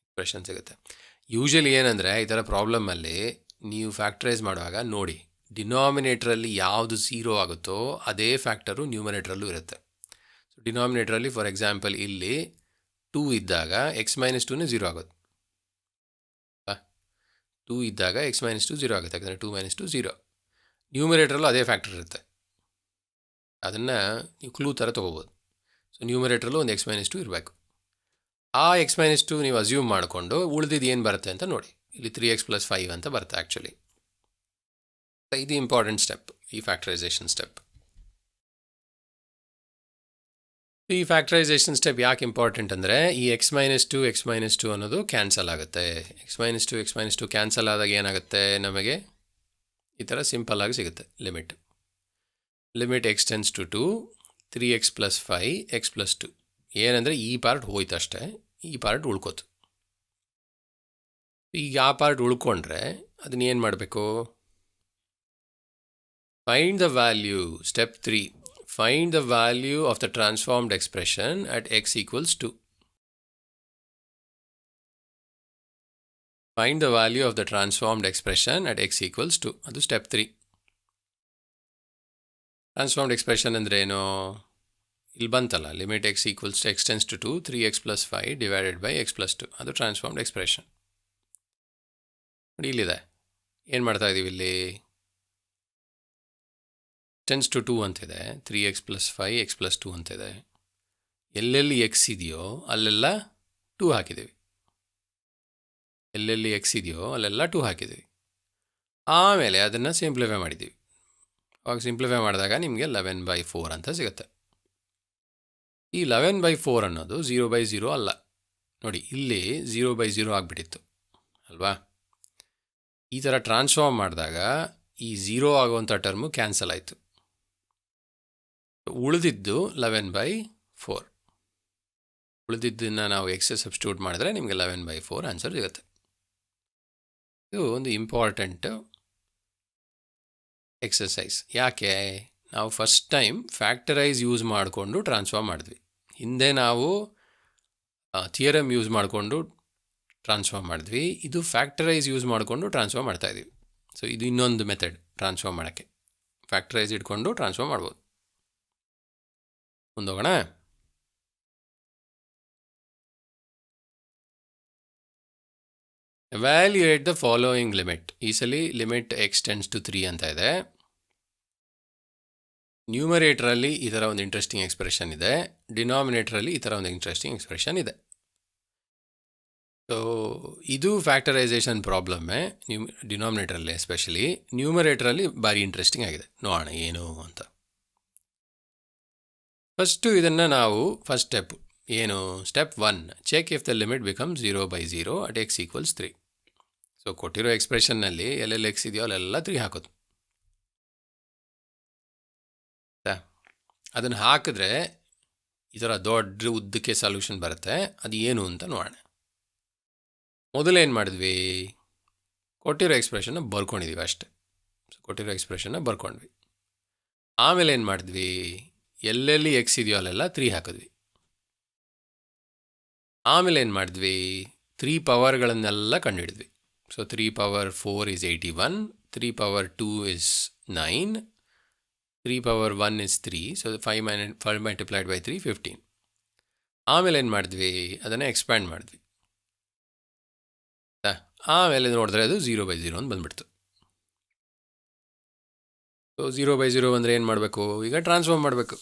Speaker 1: ಎಕ್ಸ್ಪ್ರೆಷನ್ ಸಿಗುತ್ತೆ. ಯೂಶಲಿ ಏನಂದರೆ ಈ ಥರ ಪ್ರಾಬ್ಲಮಲ್ಲಿ ನೀವು ಫ್ಯಾಕ್ಟರೈಸ್ ಮಾಡುವಾಗ ನೋಡಿ, ಡಿನಾಮಿನೇಟ್ರಲ್ಲಿ ಯಾವುದು 0 ಆಗುತ್ತೋ ಅದೇ ಫ್ಯಾಕ್ಟರು ನ್ಯೂಮರೇಟ್ರಲ್ಲೂ ಇರುತ್ತೆ. ಸೊ ಡಿನಾಮಿನೇಟ್ರಲ್ಲಿ ಫಾರ್ ಎಕ್ಸಾಂಪಲ್ ಇಲ್ಲಿ 2 ಇದ್ದಾಗ x - 2 0 ಆಗುತ್ತೆ. 2 ಇದ್ದಾಗ x - 2 0 ಆಗುತ್ತೆ, ಯಾಕಂದರೆ 2 - 2 0. ನ್ಯೂಮರೇಟ್ರಲ್ಲೂ ಅದೇ ಫ್ಯಾಕ್ಟರ್ ಇರುತ್ತೆ. ಅದನ್ನು ನೀವು ಕ್ಲೂ ಥರ ತೊಗೋಬೋದು. ಸೊ ನ್ಯೂಮರೇಟ್ರಲ್ಲೂ ಒಂದು x - 2 ಇರಬೇಕು. ಆ x - 2 ನೀವು ಅಸ್ಯೂಮ್ ಮಾಡಿಕೊಂಡು ಉಳಿದಿದ್ದು ಏನು ಬರುತ್ತೆ ಅಂತ ನೋಡಿ. ಇಲ್ಲಿ 3x + 5 ಅಂತ ಬರುತ್ತೆ ಆ್ಯಕ್ಚುಲಿ. ಇದು ಇಂಪಾರ್ಟೆಂಟ್ ಸ್ಟೆಪ್, ಈ ಫ್ಯಾಕ್ಟರೈಸೇಷನ್ ಸ್ಟೆಪ್. ಈ ಫ್ಯಾಕ್ಟರೈಸೇಷನ್ ಸ್ಟೆಪ್ ಯಾಕೆ ಇಂಪಾರ್ಟೆಂಟ್ ಅಂದರೆ ಈ x - 2 x - 2 ಅನ್ನೋದು ಕ್ಯಾನ್ಸಲ್ ಆಗುತ್ತೆ. x - 2 x - 2 ಕ್ಯಾನ್ಸಲ್ ಆದಾಗ ಏನಾಗುತ್ತೆ? ನಮಗೆ ಈ ಥರ ಸಿಂಪಲ್ ಆಗಿ ಸಿಗುತ್ತೆ limit. Limit x → 2 3x + 5 x + 2. ಏನಂದರೆ ಈ ಪಾರ್ಟ್ ಹೋಯ್ತು ಅಷ್ಟೇ, ಈ ಪಾರ್ಟ್ ಉಳ್ಕೋತು. ಈಗ ಆ ಪಾರ್ಟ್ ಉಳ್ಕೊಂಡ್ರೆ ಅದನ್ನ ಏನು ಮಾಡಬೇಕು? Find the value. Step 3, find the value of the transformed expression at x = 2. Find the value of the transformed expression at x = 2. ಅದು ಸ್ಟೆಪ್ 3. ಟ್ರಾನ್ಸ್ಫಾರ್ಮ್ಡ್ ಎಕ್ಸ್ಪ್ರೆಷನ್ ಅಂದರೆ ಏನು? ಇಲ್ಲಿ ಬಂತಲ್ಲ, ಲಿಮಿಟ್ x → 2 3x + 5 / x + 2. ಅದು ಟ್ರಾನ್ಸ್ಫಾರ್ಮ್ಡ್ ಎಕ್ಸ್ಪ್ರೆಷನ್. ನೋಡಿ ಇಲ್ಲಿದೆ. ಏನು ಮಾಡ್ತಾ ಇದ್ದೀವಿ ಇಲ್ಲಿ? → 2 ಅಂತಿದೆ, 3x + 5 x + 2 ಅಂತಿದೆ. ಎಲ್ಲೆಲ್ಲಿ x ಇದೆಯೋ ಅಲ್ಲೆಲ್ಲ 2 ಹಾಕಿದ್ದೀವಿ. ಎಲ್ಲೆಲ್ಲಿ x ಇದೆಯೋ ಅಲ್ಲೆಲ್ಲ 2 ಹಾಕಿದ್ದೀವಿ. ಆಮೇಲೆ ಅದನ್ನು ಸಿಂಪ್ಲಿಫೈ ಮಾಡಿದ್ದೀವಿ. ಅವಾಗ ಸಿಂಪ್ಲಿಫೈ ಮಾಡಿದಾಗ ನಿಮಗೆ 11/4 ಅಂತ ಸಿಗುತ್ತೆ. ಈ 11/4 ಅನ್ನೋದು 0/0 ಅಲ್ಲ. ನೋಡಿ ಇಲ್ಲಿ 0/0 ಆಗಿಬಿಟ್ಟಿತ್ತು ಅಲ್ವಾ? ಈ ಥರ ಟ್ರಾನ್ಸ್ಫಾರ್ಮ್ ಮಾಡಿದಾಗ ಈ 0 ಆಗುವಂಥ ಟರ್ಮು ಕ್ಯಾನ್ಸಲ್ ಆಯಿತು. ಉಳಿದಿದ್ದು 11/4. ಉಳಿದಿದ್ದನ್ನು ನಾವು ಎಕ್ಸ್ ಸಬ್ಸ್ಟಿಟ್ಯೂಟ್ ಮಾಡಿದ್ರೆ ನಿಮಗೆ 11/4 ಆನ್ಸರ್ ಸಿಗುತ್ತೆ. ಇದು ಒಂದು ಇಂಪಾರ್ಟೆಂಟ್ ಎಕ್ಸಸೈಸ್. ಯಾಕೆ? ನಾವು ಫಸ್ಟ್ ಟೈಮ್ ಫ್ಯಾಕ್ಟರೈಸ್ ಯೂಸ್ ಮಾಡಿಕೊಂಡು ಟ್ರಾನ್ಸ್ಫಾರ್ಮ್ ಮಾಡಿದ್ವಿ. ಹಿಂದೆ ನಾವು ಥಿಯರಮ್ ಯೂಸ್ ಮಾಡಿಕೊಂಡು ಟ್ರಾನ್ಸ್ಫಾರ್ಮ್ ಮಾಡಿದ್ವಿ. ಇದು ಫ್ಯಾಕ್ಟರೈಸ್ ಯೂಸ್ ಮಾಡಿಕೊಂಡು ಟ್ರಾನ್ಸ್ಫಾರ್ಮ್ ಮಾಡ್ತಾಯಿದ್ದೀವಿ. ಸೊ ಇದು ಇನ್ನೊಂದು ಮೆಥಡ್ ಟ್ರಾನ್ಸ್ಫಾರ್ಮ್ ಮಾಡೋಕ್ಕೆ. ಫ್ಯಾಕ್ಟರೈಸ್ ಇಟ್ಕೊಂಡು ಟ್ರಾನ್ಸ್ಫಾರ್ಮ್ ಮಾಡ್ಬೋದು. ಮುಂದೋಗೋಣ. Evaluate the following limit. ಈ ಸಲ ಲಿಮಿಟ್ x → 3 ಅಂತ ಇದೆ. ನ್ಯೂಮರೇಟ್ರಲ್ಲಿ ಈ ಥರ ಒಂದು ಇಂಟ್ರೆಸ್ಟಿಂಗ್ ಎಕ್ಸ್ಪ್ರೆಷನ್ ಇದೆ, ಡಿನಾಮಿನೇಟ್ರಲ್ಲಿ ಈ ಥರ ಒಂದು ಇಂಟ್ರೆಸ್ಟಿಂಗ್ ಎಕ್ಸ್ಪ್ರೆಷನ್ ಇದೆ. ಸೊ ಇದು ಫ್ಯಾಕ್ಟರೈಸೇಷನ್ ಪ್ರಾಬ್ಲಮ್ಮೇ ಡಿನಾಮಿನೇಟ್ರಲ್ಲಿ ಎಸ್ಪೆಷಲಿ. ನ್ಯೂಮರೇಟ್ರಲ್ಲಿ ಭಾರಿ ಇಂಟ್ರೆಸ್ಟಿಂಗ್ ಆಗಿದೆ. ನೋಡೋಣ ಏನು ಅಂತ. ಫಸ್ಟು ಇದನ್ನು ನಾವು ಫಸ್ಟ್ ಸ್ಟೆಪ್ ಏನು? Step 1, check if the limit becomes 0/0 at x = 3. So ಕೊಟ್ಟಿರೋ ಎಕ್ಸ್ಪ್ರೆಷನ್ನಲ್ಲಿ ಎಲ್ಲೆಲ್ಲಿ x ಇದೆಯೋ ಅಲ್ಲೆಲ್ಲ 3 ಹಾಕೋದು. ಅದನ್ನು ಹಾಕಿದ್ರೆ ಈ ಥರ ದೊಡ್ಡ ಉದ್ದಕ್ಕೆ ಸೊಲ್ಯೂಷನ್ ಬರುತ್ತೆ. ಅದು ಏನು ಅಂತ ನೋಡೋಣ. ಮೊದಲೇನು ಮಾಡಿದ್ವಿ? ಕೊಟ್ಟಿರೋ ಎಕ್ಸ್ಪ್ರೆಷನ್ನ ಬರ್ಕೊಂಡಿದ್ದೀವಿ ಅಷ್ಟೆ. ಕೊಟ್ಟಿರೋ ಎಕ್ಸ್ಪ್ರೆಷನ್ನ ಬರ್ಕೊಂಡ್ವಿ. ಆಮೇಲೆ ಏನು ಮಾಡಿದ್ವಿ, ಎಲ್ಲೆಲ್ಲಿ ಎಕ್ಸ್ ಇದೆಯೋ ಅಲ್ಲೆಲ್ಲ 3 ಹಾಕಿದ್ವಿ. ಆಮೇಲೆ ಏನು ಮಾಡಿದ್ವಿ, 3 ಪವರ್ಗಳನ್ನೆಲ್ಲ ಕಂಡುಹಿಡಿದ್ವಿ. So 3 power 4 is 81, 3 power 2 is 9, 3 power 1 is 3, so 5 multiplied by 3 15. ಆಮೇಲೆ ಏನು ಮಾಡಿದ್ವಿ, ಅದನ್ನು ಎಕ್ಸ್ಪ್ಯಾಂಡ್ ಮಾಡಿದ್ವಿ. ಆಮೇಲೆ ನೋಡಿದ್ರೆ ಅದು 0/0 ಅಂತ ಬಂದುಬಿಡ್ತು. ಸೊ 0/0 ಅಂದರೆ ಏನು ಮಾಡಬೇಕು, ಈಗ ಟ್ರಾನ್ಸ್ಫಾರ್ಮ್ ಮಾಡಬೇಕು.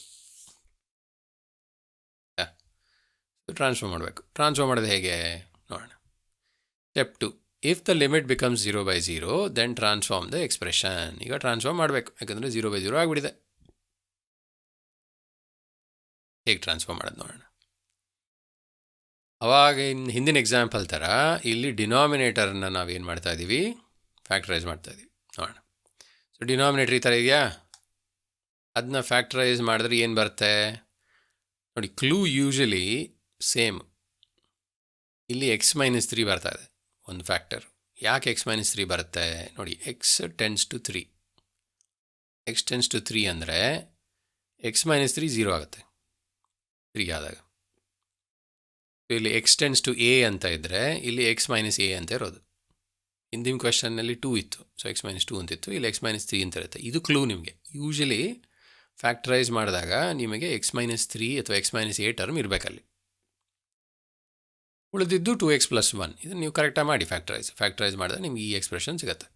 Speaker 1: ಟ್ರಾನ್ಸ್ಫಾರ್ಮ್ ಮಾಡೋದು ಹೇಗೆ ನೋಡೋಣ. Step 2, if the limit becomes 0/0 then transform the expression. ಈಗ ಟ್ರಾನ್ಸ್ಫಾರ್ಮ್ ಮಾಡಬೇಕು, ಯಾಕಂದರೆ 0/0 ಆಗಿಬಿಟ್ಟಿದೆ. ಹೇಗೆ ಟ್ರಾನ್ಸ್ಫಾರ್ಮ್ ಮಾಡೋದು ನೋಡೋಣ. ಅವಾಗ ಹಿಂದಿನ ಎಕ್ಸಾಂಪಲ್ ಥರ ಇಲ್ಲಿ ಡಿನಾಮಿನೇಟರ್ನ ನಾವೇನು ಮಾಡ್ತಾ ಇದ್ದೀವಿ, ಫ್ಯಾಕ್ಟರೈಸ್ ಮಾಡ್ತಾ ಇದ್ದೀವಿ ನೋಡೋಣ. ಸೊ ಡಿನಾಮಿನೇಟರ್ ಈ ಥರ ಇದೆಯಾ, ಅದನ್ನ ಫ್ಯಾಕ್ಟರೈಸ್ ಮಾಡಿದ್ರೆ ಏನು ಬರುತ್ತೆ ನೋಡಿ. Clue usually same. ಇಲ್ಲಿ x-3 ಬರ್ತಾ ಇದೆ ಒಂದು ಫ್ಯಾಕ್ಟರ್. ಯಾಕೆ x-3 ಬರುತ್ತೆ ನೋಡಿ, x tends to 3. x tends to 3 ಅಂದರೆ x-3 0 ಆಗುತ್ತೆ 3 ಆದಾಗ. ಇಲ್ಲಿ x tends to a ಅಂತ ಇದ್ದರೆ ಇಲ್ಲಿ x-a ಅಂತ ಇರೋದು. ಹಿಂದಿನ ಕ್ವೆಶನ್ನಲ್ಲಿ 2 ಇತ್ತು, ಸೊ x-2 ಅಂತಿತ್ತು, ಇಲ್ಲಿ x-3 ಅಂತ ಇರುತ್ತೆ. ಇದು ಕ್ಲೂ ನಿಮಗೆ. ಯೂಶಲಿ ಫ್ಯಾಕ್ಟರೈಸ್ ಮಾಡಿದಾಗ ನಿಮಗೆ x-3 ಅಥವಾ x-a ಟರ್ಮ್ ಇರಬೇಕಲ್ಲಿ. ಉಳಿದಿದ್ದು 2x + 1. ಇದನ್ನು ನೀವು ಕರೆಕ್ಟಾಗಿ ಮಾಡಿ ಫ್ಯಾಕ್ಟರೈಸ್ ಮಾಡಿದ್ರೆ ನಿಮ್ಗೆ ಈ ಎಕ್ಸ್ಪ್ರೆಷನ್ ಸಿಗುತ್ತೆ.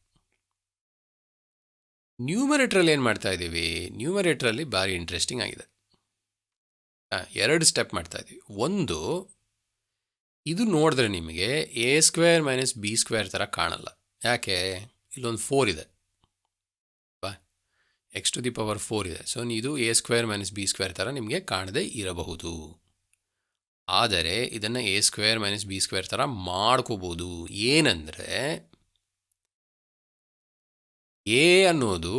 Speaker 1: ನ್ಯೂಮರೇಟ್ರಲ್ಲಿ ಏನು ಮಾಡ್ತಾ ಇದ್ದೀವಿ, ನ್ಯೂಮರೇಟ್ರಲ್ಲಿ ಭಾರಿ ಇಂಟ್ರೆಸ್ಟಿಂಗ್ ಆಗಿದೆ. 2 ಸ್ಟೆಪ್ ಮಾಡ್ತಾ ಇದ್ದೀವಿ. ಒಂದು, ಇದು ನೋಡಿದ್ರೆ ನಿಮಗೆ a² - b² ಥರ ಕಾಣಲ್ಲ. ಯಾಕೆ, ಇಲ್ಲೊಂದು 4 ಇದೆ, x⁴ ಇದೆ. ಸೊ ಇದು a² - b² ಥರ ನಿಮಗೆ ಕಾಣದೇ ಇರಬಹುದು. ಆದರೆ ಇದನ್ನು a² - b² ಥರ ಮಾಡ್ಕೋಬೋದು. ಏನಂದರೆ a ಅನ್ನೋದು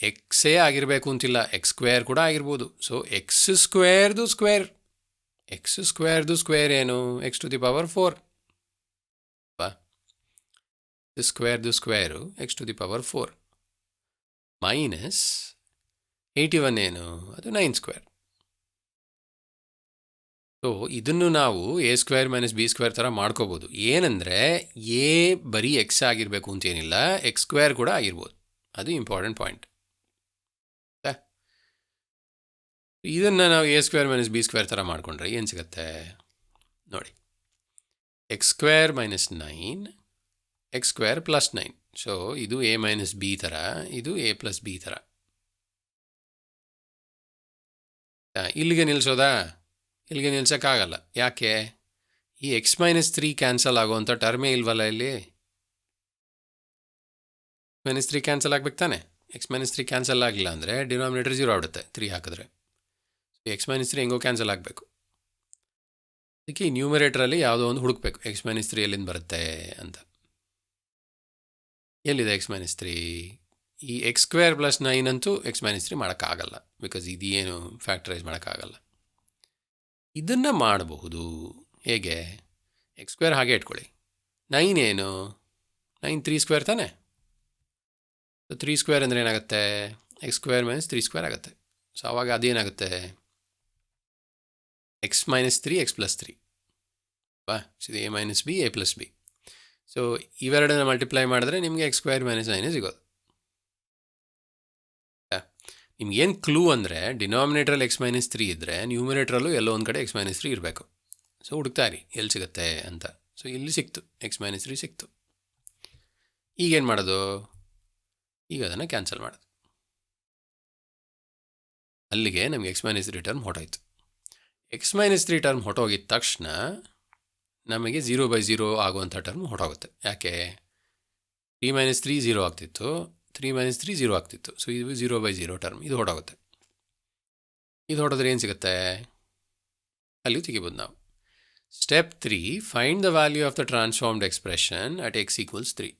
Speaker 1: ಎಕ್ಸೇ ಆಗಿರಬೇಕು ಅಂತಿಲ್ಲ, x² ಕೂಡ ಆಗಿರ್ಬೋದು. So x² square, x² square ಏನು, x⁴ ಸ್ಕ್ವೇರ್ದು ಸ್ಕ್ವೇರು x⁴ ಮೈನಸ್ 81 ಏನು, ಅದು 9². ಸೊ ಇದನ್ನು ನಾವು a² - b² ಥರ ಮಾಡ್ಕೋಬೋದು. ಏನಂದರೆ a ಬರೀ x ಆಗಿರಬೇಕು ಅಂತೇನಿಲ್ಲ, x² ಕೂಡ ಆಗಿರ್ಬೋದು. ಅದು ಇಂಪಾರ್ಟೆಂಟ್ ಪಾಯಿಂಟ್. ಇದನ್ನು ನಾವು a² - b² ಥರ ಮಾಡಿಕೊಂಡ್ರೆ ಏನು ಸಿಗುತ್ತೆ ನೋಡಿ, x² - 9, x² + 9. ಸೊ ಇದು a - b ಥರ, ಇದು a + b ಥರ. ಇಲ್ಲಿಗೆ ನಿಲ್ಲಿಸೋದಾ, ಇಲ್ಲಿಗೆ ನಿಲ್ಸೋಕ್ಕಾಗಲ್ಲ. ಯಾಕೆ, ಈ x-3 ಕ್ಯಾನ್ಸಲ್ ಆಗೋವಂಥ ಟರ್ಮೇ ಇಲ್ವಲ್ಲ ಇಲ್ಲಿ. -3 ಕ್ಯಾನ್ಸಲ್ ಆಗ್ಬೇಕು ತಾನೆ. x-3 ಕ್ಯಾನ್ಸಲ್ ಆಗಿಲ್ಲ ಅಂದರೆ ಡಿನಾಮಿನೇಟರ್ 0 ಆಗ್ಬಿಡುತ್ತೆ 3 ಹಾಕಿದ್ರೆ. x-3 ಹೆಂಗೋ ಕ್ಯಾನ್ಸಲ್ ಆಗಬೇಕು. ಅದಕ್ಕೆ ಈ ನ್ಯೂಮರೇಟ್ರಲ್ಲಿ ಯಾವುದೋ ಒಂದು ಹುಡುಕಬೇಕು, x-3 ಎಲ್ಲಿಂದ ಬರುತ್ತೆ ಅಂತ. ಎಲ್ಲಿದೆ x-3, ಈ x² + 9 ಅಂತೂ x-3 ಮಾಡೋಕ್ಕಾಗಲ್ಲ, ಬಿಕಾಸ್ ಇದೇನು ಫ್ಯಾಕ್ಟರೈಸ್ ಮಾಡೋಕ್ಕಾಗಲ್ಲ. ಇದನ್ನು ಮಾಡಬಹುದು. ಹೇಗೆ, x² ಹಾಗೆ ಇಟ್ಕೊಳ್ಳಿ, 9 ಏನು, 9 3² ತಾನೆ. 3² ಅಂದರೆ ಏನಾಗುತ್ತೆ, x² - 3² ಆಗುತ್ತೆ. ಸೊ ಆವಾಗ ಅದೇನಾಗುತ್ತೆ, x-3 x + 3 ಇದು a - b a + b. So ಇವೆರಡನ್ನ ಮಲ್ಟಿಪ್ಲೈ ಮಾಡಿದ್ರೆ ನಿಮಗೆ x² - 9 ಸಿಗೋದು. ನಿಮ್ಗೇನು ಕ್ಲೂ ಅಂದರೆ ಡಿನಾಮಿನೇಟ್ರಲ್ಲಿ x-3 ಇದ್ದರೆ ನ್ಯೂಮಿನೇಟ್ರಲ್ಲೂ ಎಲ್ಲೋ ಒಂದು ಕಡೆ x-3 ಇರಬೇಕು. ಸೊ ಹುಡುಕ್ತಾ ಇರಿ ಎಲ್ಲಿ ಸಿಗುತ್ತೆ ಅಂತ. ಸೊ ಇಲ್ಲಿ ಸಿಕ್ತು, x-3 ಸಿಕ್ತು. ಈಗೇನು ಮಾಡೋದು, ಈಗ ಅದನ್ನು ಕ್ಯಾನ್ಸಲ್ ಮಾಡೋದು. ಅಲ್ಲಿಗೆ ನಮಗೆ x-3 ಟರ್ಮ್ ಹೊಟ್ಟೋಯ್ತು. x-3 ಟರ್ಮ್ ಹೊಟ್ಟೋಗಿದ ತಕ್ಷಣ ನಮಗೆ 0/0 ಆಗುವಂಥ ಟರ್ಮ್ ಹೊಟ್ಟೋಗುತ್ತೆ. ಯಾಕೆ, 3 - 3 0 ಆಗ್ತಿತ್ತು, 3 - 3 0 ಆಗ್ತಿತ್ತು. ಸೊ ಇದು 0/0 ಟರ್ಮ್, ಇದು ಹೊಟ್ಟೋಗುತ್ತೆ. ಇದು ಹೊಟ್ಟೋದ್ರೆ ಏನು ಸಿಗುತ್ತೆ, ಅಲ್ಲಿ ತೆಗಿಬೋದು ನಾವು. Step 3, find the value of the transformed expression at x = 3.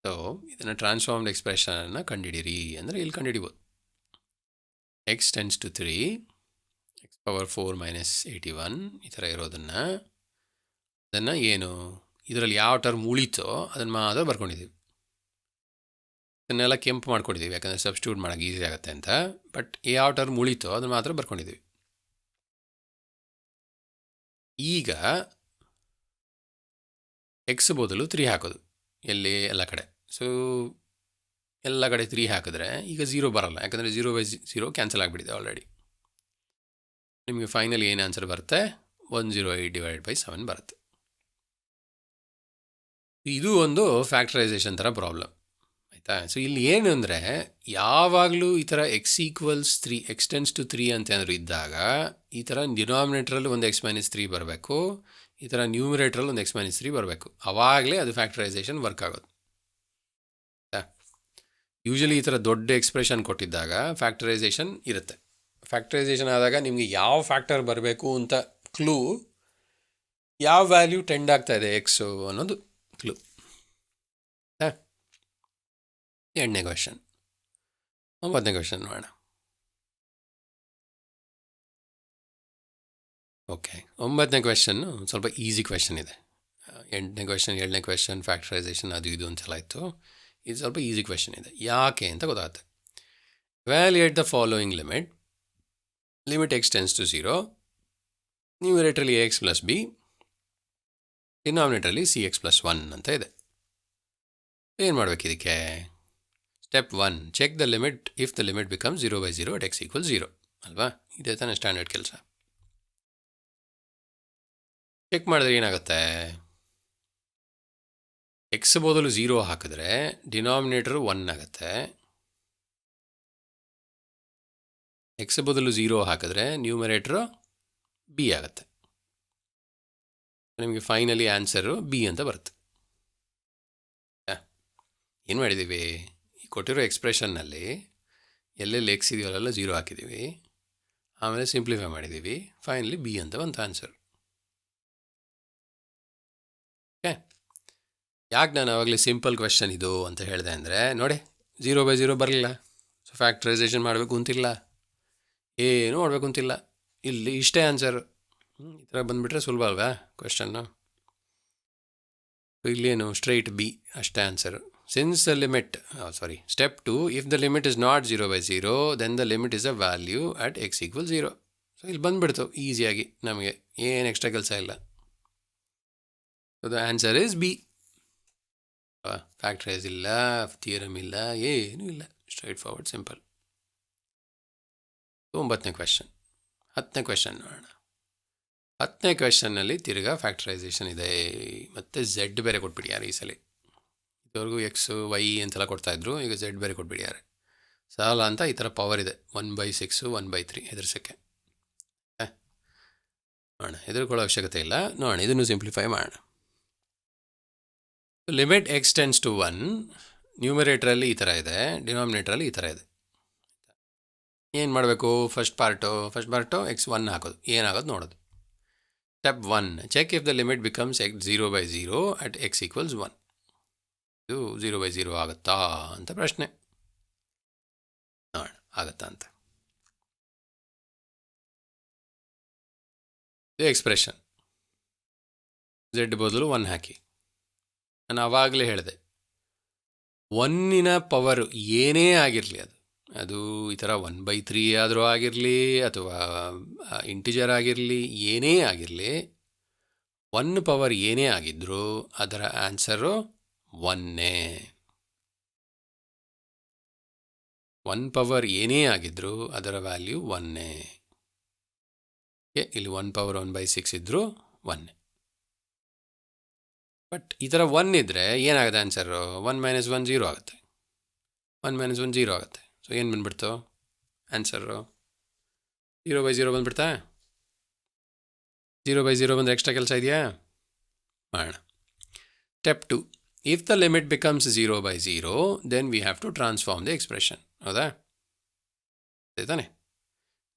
Speaker 1: So ಇದನ್ನು ಟ್ರಾನ್ಸ್ಫಾರ್ಮ್ಡ್ ಎಕ್ಸ್ಪ್ರೆಷನನ್ನು ಕಂಡುಹಿಡಿಯಿರಿ ಅಂದರೆ ಇಲ್ಲಿ ಕಂಡುಹಿಡಿಬೋದು. x tends to 3, x⁴ - 81 ಈ ಥರ ಇರೋದನ್ನು ಏನು ಇದರಲ್ಲಿ ಯಾವ ಟರ್ಮ್ ಉಳಿತೋ ಅದನ್ನು ಮಾತ್ರ ಬರ್ಕೊಂಡಿದ್ದೀವಿ. ಇದನ್ನೆಲ್ಲ ಕೆಂಪು ಮಾಡ್ಕೊಂಡಿದ್ದೀವಿ ಯಾಕಂದರೆ ಸಬ್ಸ್ಟಿಟ್ಯೂಟ್ ಮಾಡೋಕ್ಕೆ ಈಸಿ ಆಗುತ್ತೆ ಅಂತ. ಬಟ್ ಯಾವ ಟರ್ಮ್ ಉಳಿತೋ ಅದನ್ನು ಮಾತ್ರ ಬರ್ಕೊಂಡಿದ್ದೀವಿ. ಈಗ ಎಕ್ಸ್ ಬದಲು 3 ಹಾಕೋದು ಎಲ್ಲಿ ಎಲ್ಲ ಕಡೆ. ಸೊ ಎಲ್ಲ ಕಡೆ 3 ಹಾಕಿದ್ರೆ ಈಗ 0 ಬರಲ್ಲ, ಯಾಕಂದರೆ 0/0 ಕ್ಯಾನ್ಸಲ್ ಆಗಿಬಿಟ್ಟಿದೆ ಆಲ್ರೆಡಿ. ನಿಮಗೆ ಫೈನಲ್ ಏನು ಆನ್ಸರ್ ಬರುತ್ತೆ? 108/7 ಬರುತ್ತೆ. ಇದು ಒಂದು ಫ್ಯಾಕ್ಟರೈಸೇಷನ್ ಥರ ಪ್ರಾಬ್ಲಮ್ ಆಯಿತಾ. ಸೊ ಇಲ್ಲಿ ಏನು ಅಂದರೆ ಯಾವಾಗಲೂ ಈ ಥರ x=3 x→3 ಅಂತ ಏನಾದರೂ ಇದ್ದಾಗ ಈ ಥರ ಡಿನಾಮಿನೇಟ್ರಲ್ಲಿ ಒಂದು x-3 ಬರಬೇಕು, ಈ ಥರ ನ್ಯೂಮಿರೇಟ್ರಲ್ಲಿ ಒಂದು x-3 ಬರಬೇಕು. ಆವಾಗಲೇ ಅದು ಫ್ಯಾಕ್ಟರೈಸೇಷನ್ ವರ್ಕ್ ಆಗೋದು. ಯೂಶಲಿ ಈ ಥರ ದೊಡ್ಡ ಎಕ್ಸ್ಪ್ರೆಷನ್ ಕೊಟ್ಟಿದ್ದಾಗ ಫ್ಯಾಕ್ಟರೈಸೇಷನ್ ಇರುತ್ತೆ. ಫ್ಯಾಕ್ಟರೈಸೇಷನ್ ಆದಾಗ ನಿಮಗೆ ಯಾವ ಫ್ಯಾಕ್ಟರ್ ಬರಬೇಕು ಅಂತ ಕ್ಲೂ, ಯಾವ ವ್ಯಾಲ್ಯೂ ಟೆಂಡ್ ಆಗ್ತಾ ಇದೆ ಎಕ್ಸು ಅನ್ನೋದು ಕ್ಲೂ. 8ನೇ ಕ್ವೆಶನ್. 9ನೇ ಕ್ವೆಶನ್ ನೋಡೋಣ. ಓಕೆ, 9ನೇ ಕ್ವೆಶನ್ನು ಸ್ವಲ್ಪ ಈಸಿ ಕ್ವೆಶನ್ ಇದೆ. 8ನೇ ಕ್ವೆಶನ್ 7ನೇ ಕ್ವೆಶನ್ ಫ್ಯಾಕ್ಟರೈಸೇಷನ್ ಅದು ಇದು ಅಂತೆಲ್ಲ ಇತ್ತು. ಇದು ಸ್ವಲ್ಪ ಈಸಿ ಕ್ವೆಶನ್ ಇದೆ. ಯಾಕೆ ಅಂತ ಗೊತ್ತಾಗುತ್ತೆ. Evaluate the following limit x → 0, ನ್ಯೂಮಿರೇಟ್ರಲ್ಲಿ ax + b, ಡಿನಾಮಿನೇಟ್ರಲ್ಲಿ cx+1 ಅಂತ ಇದೆ. ಏನು ಮಾಡಬೇಕು ಇದಕ್ಕೆ? Step 1, check the limit if the limit becomes 0/0 at x = 0 ಅಲ್ವಾ? ಇದೇ ತಾನೇ ಸ್ಟ್ಯಾಂಡರ್ಡ್ ಕೆಲಸ. ಚೆಕ್ ಮಾಡಿದ್ರೆ ಏನಾಗುತ್ತೆ? ಎಕ್ಸ್ ಬದಲು 0 ಹಾಕಿದ್ರೆ ಡಿನಾಮಿನೇಟರು 1 ಆಗುತ್ತೆ. ಎಕ್ಸ್ ಬದಲು 0 ಹಾಕಿದ್ರೆ ನ್ಯೂಮರೇಟ್ರು b ಆಗುತ್ತೆ. ನಿಮಗೆ ಫೈನಲಿ ಆನ್ಸರು b ಅಂತ ಬರುತ್ತೆ. ಏನು ಮಾಡಿದ್ದೀವಿ? ಈ ಕೊಟ್ಟಿರೋ ಎಕ್ಸ್ಪ್ರೆಷನ್ನಲ್ಲಿ ಎಲ್ಲೆಲ್ಲಿ ಎಕ್ಸ್ ಇದೆಯಲ್ಲ 0 ಹಾಕಿದ್ದೀವಿ, ಆಮೇಲೆ ಸಿಂಪ್ಲಿಫೈ ಮಾಡಿದ್ದೀವಿ, ಫೈನಲಿ b ಅಂತ ಬಂತು ಆನ್ಸರ್. ಓಕೆ, ಯಾಕೆ ನಾನು ಆವಾಗಲೇ ಸಿಂಪಲ್ ಕ್ವೆಶನ್ ಇದು ಅಂತ ಹೇಳಿದೆ ಅಂದರೆ ನೋಡಿ 0/0 ಬರಲಿಲ್ಲ. ಸೊ ಫ್ಯಾಕ್ಟರೈಸೇಷನ್ ಮಾಡಬೇಕು ಅಂತಿಲ್ಲ, ಏನೂ ಮಾಡಬೇಕು ಅಂತಿಲ್ಲ, ಇಲ್ಲಿ ಇಷ್ಟೇ ಆನ್ಸರು. ಈ ಥರ ಬಂದುಬಿಟ್ರೆ ಸುಲಭ ಅಲ್ವಾ ಕ್ವೆಶನ್ನು? ಇಲ್ಲೇನು ಸ್ಟ್ರೈಟ್ b ಅಷ್ಟೇ answer. Since the limit step 2, if the limit is not 0/0 then the limit is a value at x = 0. So ಇಲ್ಲಿ ಬಂದುಬಿಡ್ತು ಈಸಿಯಾಗಿ, ನಮಗೆ ಏನು ಎಕ್ಸ್ಟ್ರಾ ಕೆಲಸ ಇಲ್ಲ. So the answer is b. Factorise ಇಲ್ಲ, ಥಿಯರಮ್ ಇಲ್ಲ, ಏನೂ ಇಲ್ಲ, ಸ್ಟ್ರೈಟ್ ಫಾರ್ವರ್ಡ್ ಸಿಂಪಲ್. 9ನೇ ಕ್ವೆಶನ್. 10ನೇ ಕ್ವೆಶನ್ ನೋಡೋಣ. 10ನೇ ಕ್ವೆಶನ್ನಲ್ಲಿ ತಿರ್ಗಾ ಫ್ಯಾಕ್ಟರೈಸೇಷನ್ ಇದೆ, ಮತ್ತು z ಬೇರೆ ಕೊಟ್ಬಿಟ್ಟಿದ್ದಾರೆ ಈ ಸಲ. ಇದುವರೆಗೂ ಎಕ್ಸ್ ವೈ ಅಂತೆಲ್ಲ ಕೊಡ್ತಾಯಿದ್ರು, ಈಗ z ಬೇರೆ ಕೊಟ್ಬಿಟ್ಟಿದ್ದಾರೆ. ಸಾಲ ಅಂತ ಈ ಥರ ಪವರ್ ಇದೆ, 1/6 1/3 ಹೆದರ್ಸೋಕ್ಕೆ. ನೋಡೋಣ, ಹೆದರ್ಕೊಳ್ಳೋ ಅವಶ್ಯಕತೆ ಇಲ್ಲ. ನೋಡೋಣ, ಇದನ್ನು ಸಿಂಪ್ಲಿಫೈ ಮಾಡೋಣ. ಲಿಮಿಟ್ x → 1, ನ್ಯೂಮರೇಟ್ರಲ್ಲಿ ಈ ಥರ ಇದೆ, ಡಿನಾಮಿನೇಟ್ರಲ್ಲಿ ಈ ಥರ ಇದೆ. ಏನು ಮಾಡಬೇಕು? ಫಸ್ಟ್ ಪಾರ್ಟು x1 ಹಾಕೋದು, ಏನಾಗೋದು ನೋಡೋದು. Step 1, check if the limit becomes 0/0 at x = 1. ಇದು 0/0 ಆಗುತ್ತಾ ಅಂತ ಪ್ರಶ್ನೆ. ನೋಡೋಣ ಆಗುತ್ತಾ ಅಂತ. ಇದು ಎಕ್ಸ್ಪ್ರೆಷನ್. z ಬದಲು 1 ಹಾಕಿ. ನಾನು ಆವಾಗಲೇ ಹೇಳಿದೆ, 1ನ ಪವರ್ ಏನೇ ಆಗಿರಲಿ, ಅದು ಈ ಥರ 1/3 ಆದರೂ ಆಗಿರಲಿ ಅಥವಾ ಇಂಟಿಜರ್ ಆಗಿರಲಿ, ಏನೇ ಆಗಿರಲಿ, 1 ಪವರ್ ಏನೇ ಆಗಿದ್ದರೂ ಅದರ ಆನ್ಸರು 1. 1 ಪವರ್ ಏನೇ ಆಗಿದ್ದರೂ ಅದರ ವ್ಯಾಲ್ಯೂ 1. ಇಲ್ಲಿ 1 ಪವರ್ 1/6 ಇದ್ದರೂ 1. ಬಟ್ ಈ ಥರ 1 ಇದ್ದರೆ ಏನಾಗುತ್ತೆ ಆನ್ಸರು? 1 - 1 0 ಆಗುತ್ತೆ. 1 - 1 0 ಆಗುತ್ತೆ. ಸೊ ಏನು ಬಂದುಬಿಡ್ತು ಆನ್ಸರು? 0/0 ಬಂದುಬಿಡ್ತಾ? 0/0 ಬಂದರೆ ಎಕ್ಸ್ಟ್ರಾ ಕೆಲಸ ಇದೆಯಾ? ಮಾಡೋಣ. Step 2, if the limit becomes 0/0 then we have to transform the expression. ಹೌದಾ? ಅದೇ ತಾನೆ?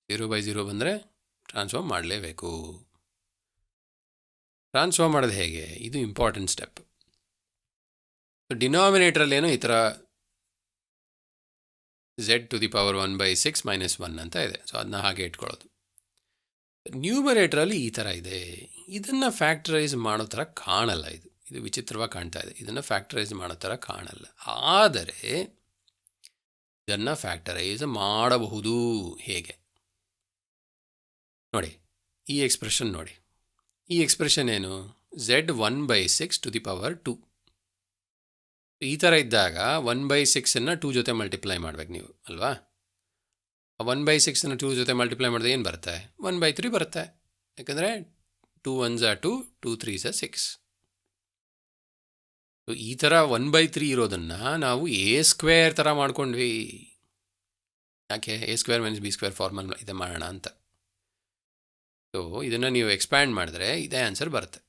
Speaker 1: 0/0 ಬಂದರೆ ಟ್ರಾನ್ಸ್ಫಾರ್ಮ್ ಮಾಡಲೇಬೇಕು. ಟ್ರಾನ್ಸ್ಫಾರ್ಮ್ ಮಾಡೋದು ಹೇಗೆ? ಇದು ಇಂಪಾರ್ಟೆಂಟ್ ಸ್ಟೆಪ್. ಡಿನಾಮಿನೇಟ್ರಲ್ಲೇನೋ ಈ ಥರ z⁴ 1/6 - 1 ಅಂತ ಇದೆ. ಸೊ ಅದನ್ನ ಹಾಗೆ ಇಟ್ಕೊಳ್ಳೋದು. ನ್ಯೂಮರೇಟ್ರಲ್ಲಿ ಈ ಥರ ಇದೆ. ಇದನ್ನು ಫ್ಯಾಕ್ಟರೈಸ್ ಮಾಡೋ ಥರ ಕಾಣಲ್ಲ. ಇದು ವಿಚಿತ್ರವಾಗಿ ಕಾಣ್ತಾ ಇದೆ. ಇದನ್ನು ಫ್ಯಾಕ್ಟರೈಸ್ ಮಾಡೋ ಥರ ಕಾಣಲ್ಲ. ಆದರೆ ಇದನ್ನು ಫ್ಯಾಕ್ಟರೈಸ್ ಮಾಡಬಹುದು. ಹೇಗೆ ನೋಡಿ, ಈ ಎಕ್ಸ್ಪ್ರೆಷನ್ ನೋಡಿ. ಈ ಎಕ್ಸ್ಪ್ರೆಷನ್ ಏನು? z 1/6⁴ ಈ ಥರ ಇದ್ದಾಗ 1/6 2 ಜೊತೆ ಮಲ್ಟಿಪ್ಲೈ ಮಾಡಬೇಕು ನೀವು ಅಲ್ವಾ? 1/6 2 ಜೊತೆ ಮಲ್ಟಿಪ್ಲೈ ಮಾಡಿದ್ರೆ ಏನು ಬರುತ್ತೆ? 1/3 ಬರುತ್ತೆ. ಯಾಕಂದರೆ 2 1s are 2, 2 3s are 6. So ಈ ಥರ 1/3 ಇರೋದನ್ನು ನಾವು a² ಥರ ಮಾಡ್ಕೊಂಡ್ವಿ. ಯಾಕೆ? a² - b² ಫಾರ್ಮಲ್ ಇದೆ ಮಾಡೋಣ ಅಂತ. ಸೊ ಇದನ್ನು ನೀವು ಎಕ್ಸ್ಪ್ಯಾಂಡ್ ಮಾಡಿದ್ರೆ ಇದೇ ಆನ್ಸರ್ ಬರುತ್ತೆ.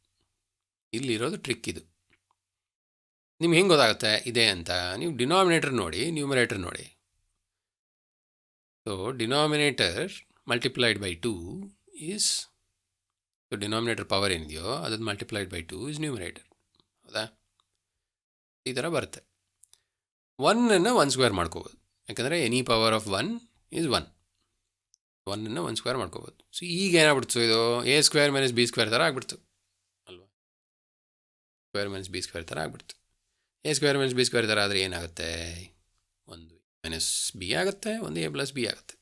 Speaker 1: ಇಲ್ಲಿರೋದು ಟ್ರಿಕ್ ಇದು. ನಿಮ್ಗೆ ಹೆಂಗೆ ಗೊತ್ತಾಗುತ್ತೆ ಇದೆ ಅಂತ? ನೀವು ಡಿನಾಮಿನೇಟರ್ ನೋಡಿ, ನ್ಯೂಮರೇಟರ್ ನೋಡಿ. So denominator multiplied by 2 is, so denominator power ಏನಿದೆಯೋ ಅದನ್ನು ಮಲ್ಟಿಪ್ಲೈಡ್ ಬೈ 2 ಇಸ್ ನ್ಯೂಮರೇಟರ್. ಹೌದಾ? ಈ ಥರ ಬರುತ್ತೆ. 1ಅನ್ನು 1² ಮಾಡ್ಕೋಬೋದು. ಯಾಕಂದರೆ ಎನಿ ಪವರ್ ಆಫ್ 1 ಈಸ್ 1. 1ಅನ್ನು 1² ಮಾಡ್ಕೋಬೋದು. ಸೊ ಈಗ ಏನಾಗ್ಬಿಡ್ತು? ಇದು a² - b² ಥರ ಆಗ್ಬಿಡ್ತು ಅಲ್ವಾ? a² - b² ಥರ ಆಗ್ಬಿಡ್ತು. a² - b² ಥರ ಆದರೆ ಏನಾಗುತ್ತೆ? ಒಂದು - b ಆಗುತ್ತೆ, ಒಂದು a + b ಆಗುತ್ತೆ.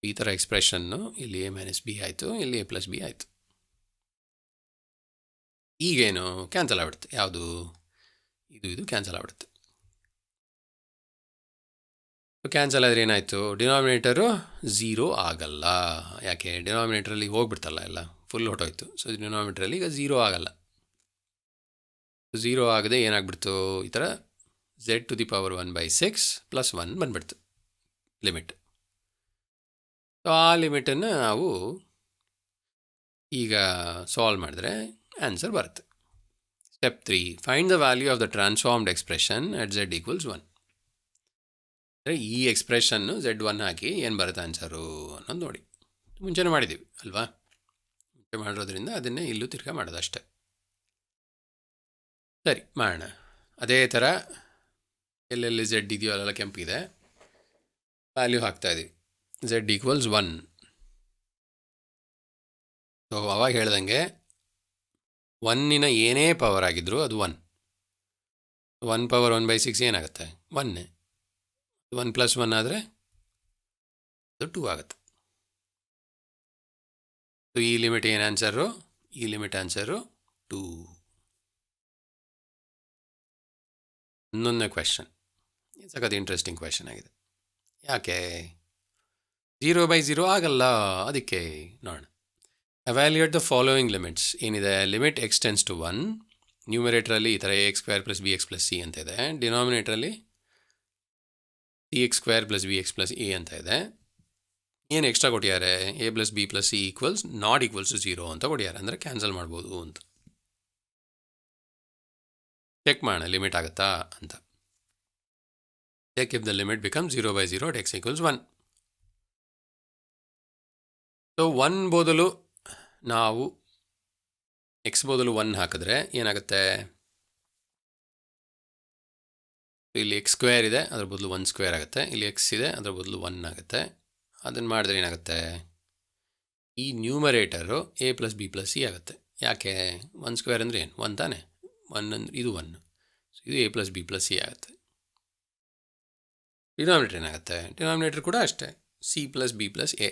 Speaker 1: ಈ ಥರ ಎಕ್ಸ್ಪ್ರೆಷನ್ನು ಇಲ್ಲಿ a - b ಆಯಿತು, ಇಲ್ಲಿ a + b ಆಯಿತು. ಈಗೇನು? ಕ್ಯಾನ್ಸಲ್ ಆಗ್ಬಿಡುತ್ತೆ. ಯಾವುದು? ಇದು ಕ್ಯಾನ್ಸಲ್ ಆಗ್ಬಿಡುತ್ತೆ. ಕ್ಯಾನ್ಸಲ್ ಆದರೆ ಏನಾಯಿತು? ಡಿನಾಮಿನೇಟರು 0 ಆಗಲ್ಲ. ಯಾಕೆ? ಡಿನಾಮಿನೇಟ್ರಲ್ಲಿ ಹೋಗ್ಬಿಡ್ತಲ್ಲ, ಎಲ್ಲ ಫುಲ್ ಹೊಟ್ಟೋಯ್ತು. ಸೊ ಡಿನಾಮಿನೇಟ್ರಲ್ಲಿ ಈಗ 0 ಆಗಲ್ಲ. 0 ಆಗದೆ ಏನಾಗ್ಬಿಡ್ತು? ಈ ಥರ z⁴ 1/6 + 1 ಬಂದ್ಬಿಡ್ತು ಲಿಮಿಟ್. ಸೊ ಆ ಲಿಮಿಟನ್ನು ನಾವು ಈಗ ಸಾಲ್ವ್ ಮಾಡಿದ್ರೆ ಆನ್ಸರ್ ಬರುತ್ತೆ. Step 3, find the value of the transformed expression at z = 1. ಅಂದರೆ ಈ ಎಕ್ಸ್ಪ್ರೆಷನ್ನು z1 ಹಾಕಿ ಏನು ಬರುತ್ತೆ ಆನ್ಸರು ಅನ್ನೋದು ನೋಡಿ. ಮುಂಚೆನೇ ಮಾಡಿದ್ದೀವಿ ಅಲ್ವಾ? ಮುಂಚೆ ಮಾಡಿರೋದ್ರಿಂದ ಅದನ್ನೇ ಇಲ್ಲೂ ತಿರ್ಗಾ ಮಾಡೋದು ಅಷ್ಟೆ. ಸರಿ, ಮಾಡೋಣ. ಅದೇ ಥರ ಎಲ್ಲೆಲ್ಲಿ z ಇದೆಯೋ ಅಲ್ಲೆಲ್ಲ ಕೆಂಪಿದೆ, ವ್ಯಾಲ್ಯೂ ಹಾಕ್ತಾಯಿದ್ದೀವಿ. z = 1. ಸೊ ಅವಾಗ ಹೇಳ್ದಂಗೆ 1ನ ಏನೇ ಪವರ್ ಆಗಿದ್ದರೂ ಅದು 1. 1 ಪವರ್ 1/6 ಏನಾಗುತ್ತೆ? 1. 1 + 1 ಆದರೆ ಅದು 2 ಆಗುತ್ತೆ. ಸೊ ಈ ಲಿಮಿಟ್ ಏನು ಆನ್ಸರು? ಈ ಲಿಮಿಟ್ ಆನ್ಸರು 2. ಇನ್ನೊಂದು ಕ್ವೆಶನ್, ಸಖತ್ ಇಂಟ್ರೆಸ್ಟಿಂಗ್ ಕ್ವೆಶನ್ ಆಗಿದೆ. ಯಾಕೆ 0/0 ಆಗಲ್ಲ? ಅದಕ್ಕೆ ನೋಡೋಣ. Evaluate the following limits. ಏನಿದೆ? Limit x → 1. ನ್ಯೂಮರೇಟ್ರಲ್ಲಿ ಈ ಥರ ax² + bx + c ಅಂತ ಇದೆ. ಡಿನಾಮಿನೇಟ್ರಲ್ಲಿ cx² + bx + a ಅಂತ ಇದೆ. ಏನು ಎಕ್ಸ್ಟ್ರಾ ಕೊಟ್ಟಿದ್ದಾರೆ? a + b + c = ≠0 ಅಂತ ಕೊಟ್ಟಿದ್ದಾರೆ. ಅಂದರೆ ಕ್ಯಾನ್ಸಲ್ ಮಾಡ್ಬೋದು ಅಂತ. ಚೆಕ್ ಮಾಡೋಣ ಲಿಮಿಟ್ ಆಗುತ್ತಾ ಅಂತ. Check if the limit become 0/0 at x = 1. So 1 ಬದಲು ನಾವು x ಬದಲು 1 ಹಾಕಿದ್ರೆ ಏನಾಗುತ್ತೆ? ಇಲ್ಲಿ x² ಇದೆ, ಅದರ ಬದಲು 1² ಆಗುತ್ತೆ. ಇಲ್ಲಿ x ಇದೆ, ಅದರ ಬದಲು 1 ಆಗುತ್ತೆ. ಅದನ್ನು ಮಾಡಿದ್ರೆ ಏನಾಗುತ್ತೆ? ಈ ನ್ಯೂಮರೇಟರು a + b + c ಆಗುತ್ತೆ. ಯಾಕೆ? 1² ಅಂದರೆ ಏನು? 1 ತಾನೆ. 1 ಅಂದರೆ ಇದು 1. ಸೊ ಇದು a + b + c ಆಗುತ್ತೆ. ಡಿನಾಮಿನೇಟರ್ ಏನಾಗುತ್ತೆ? ಡಿನಾಮಿನೇಟರ್ ಕೂಡ ಅಷ್ಟೇ, c + b + a.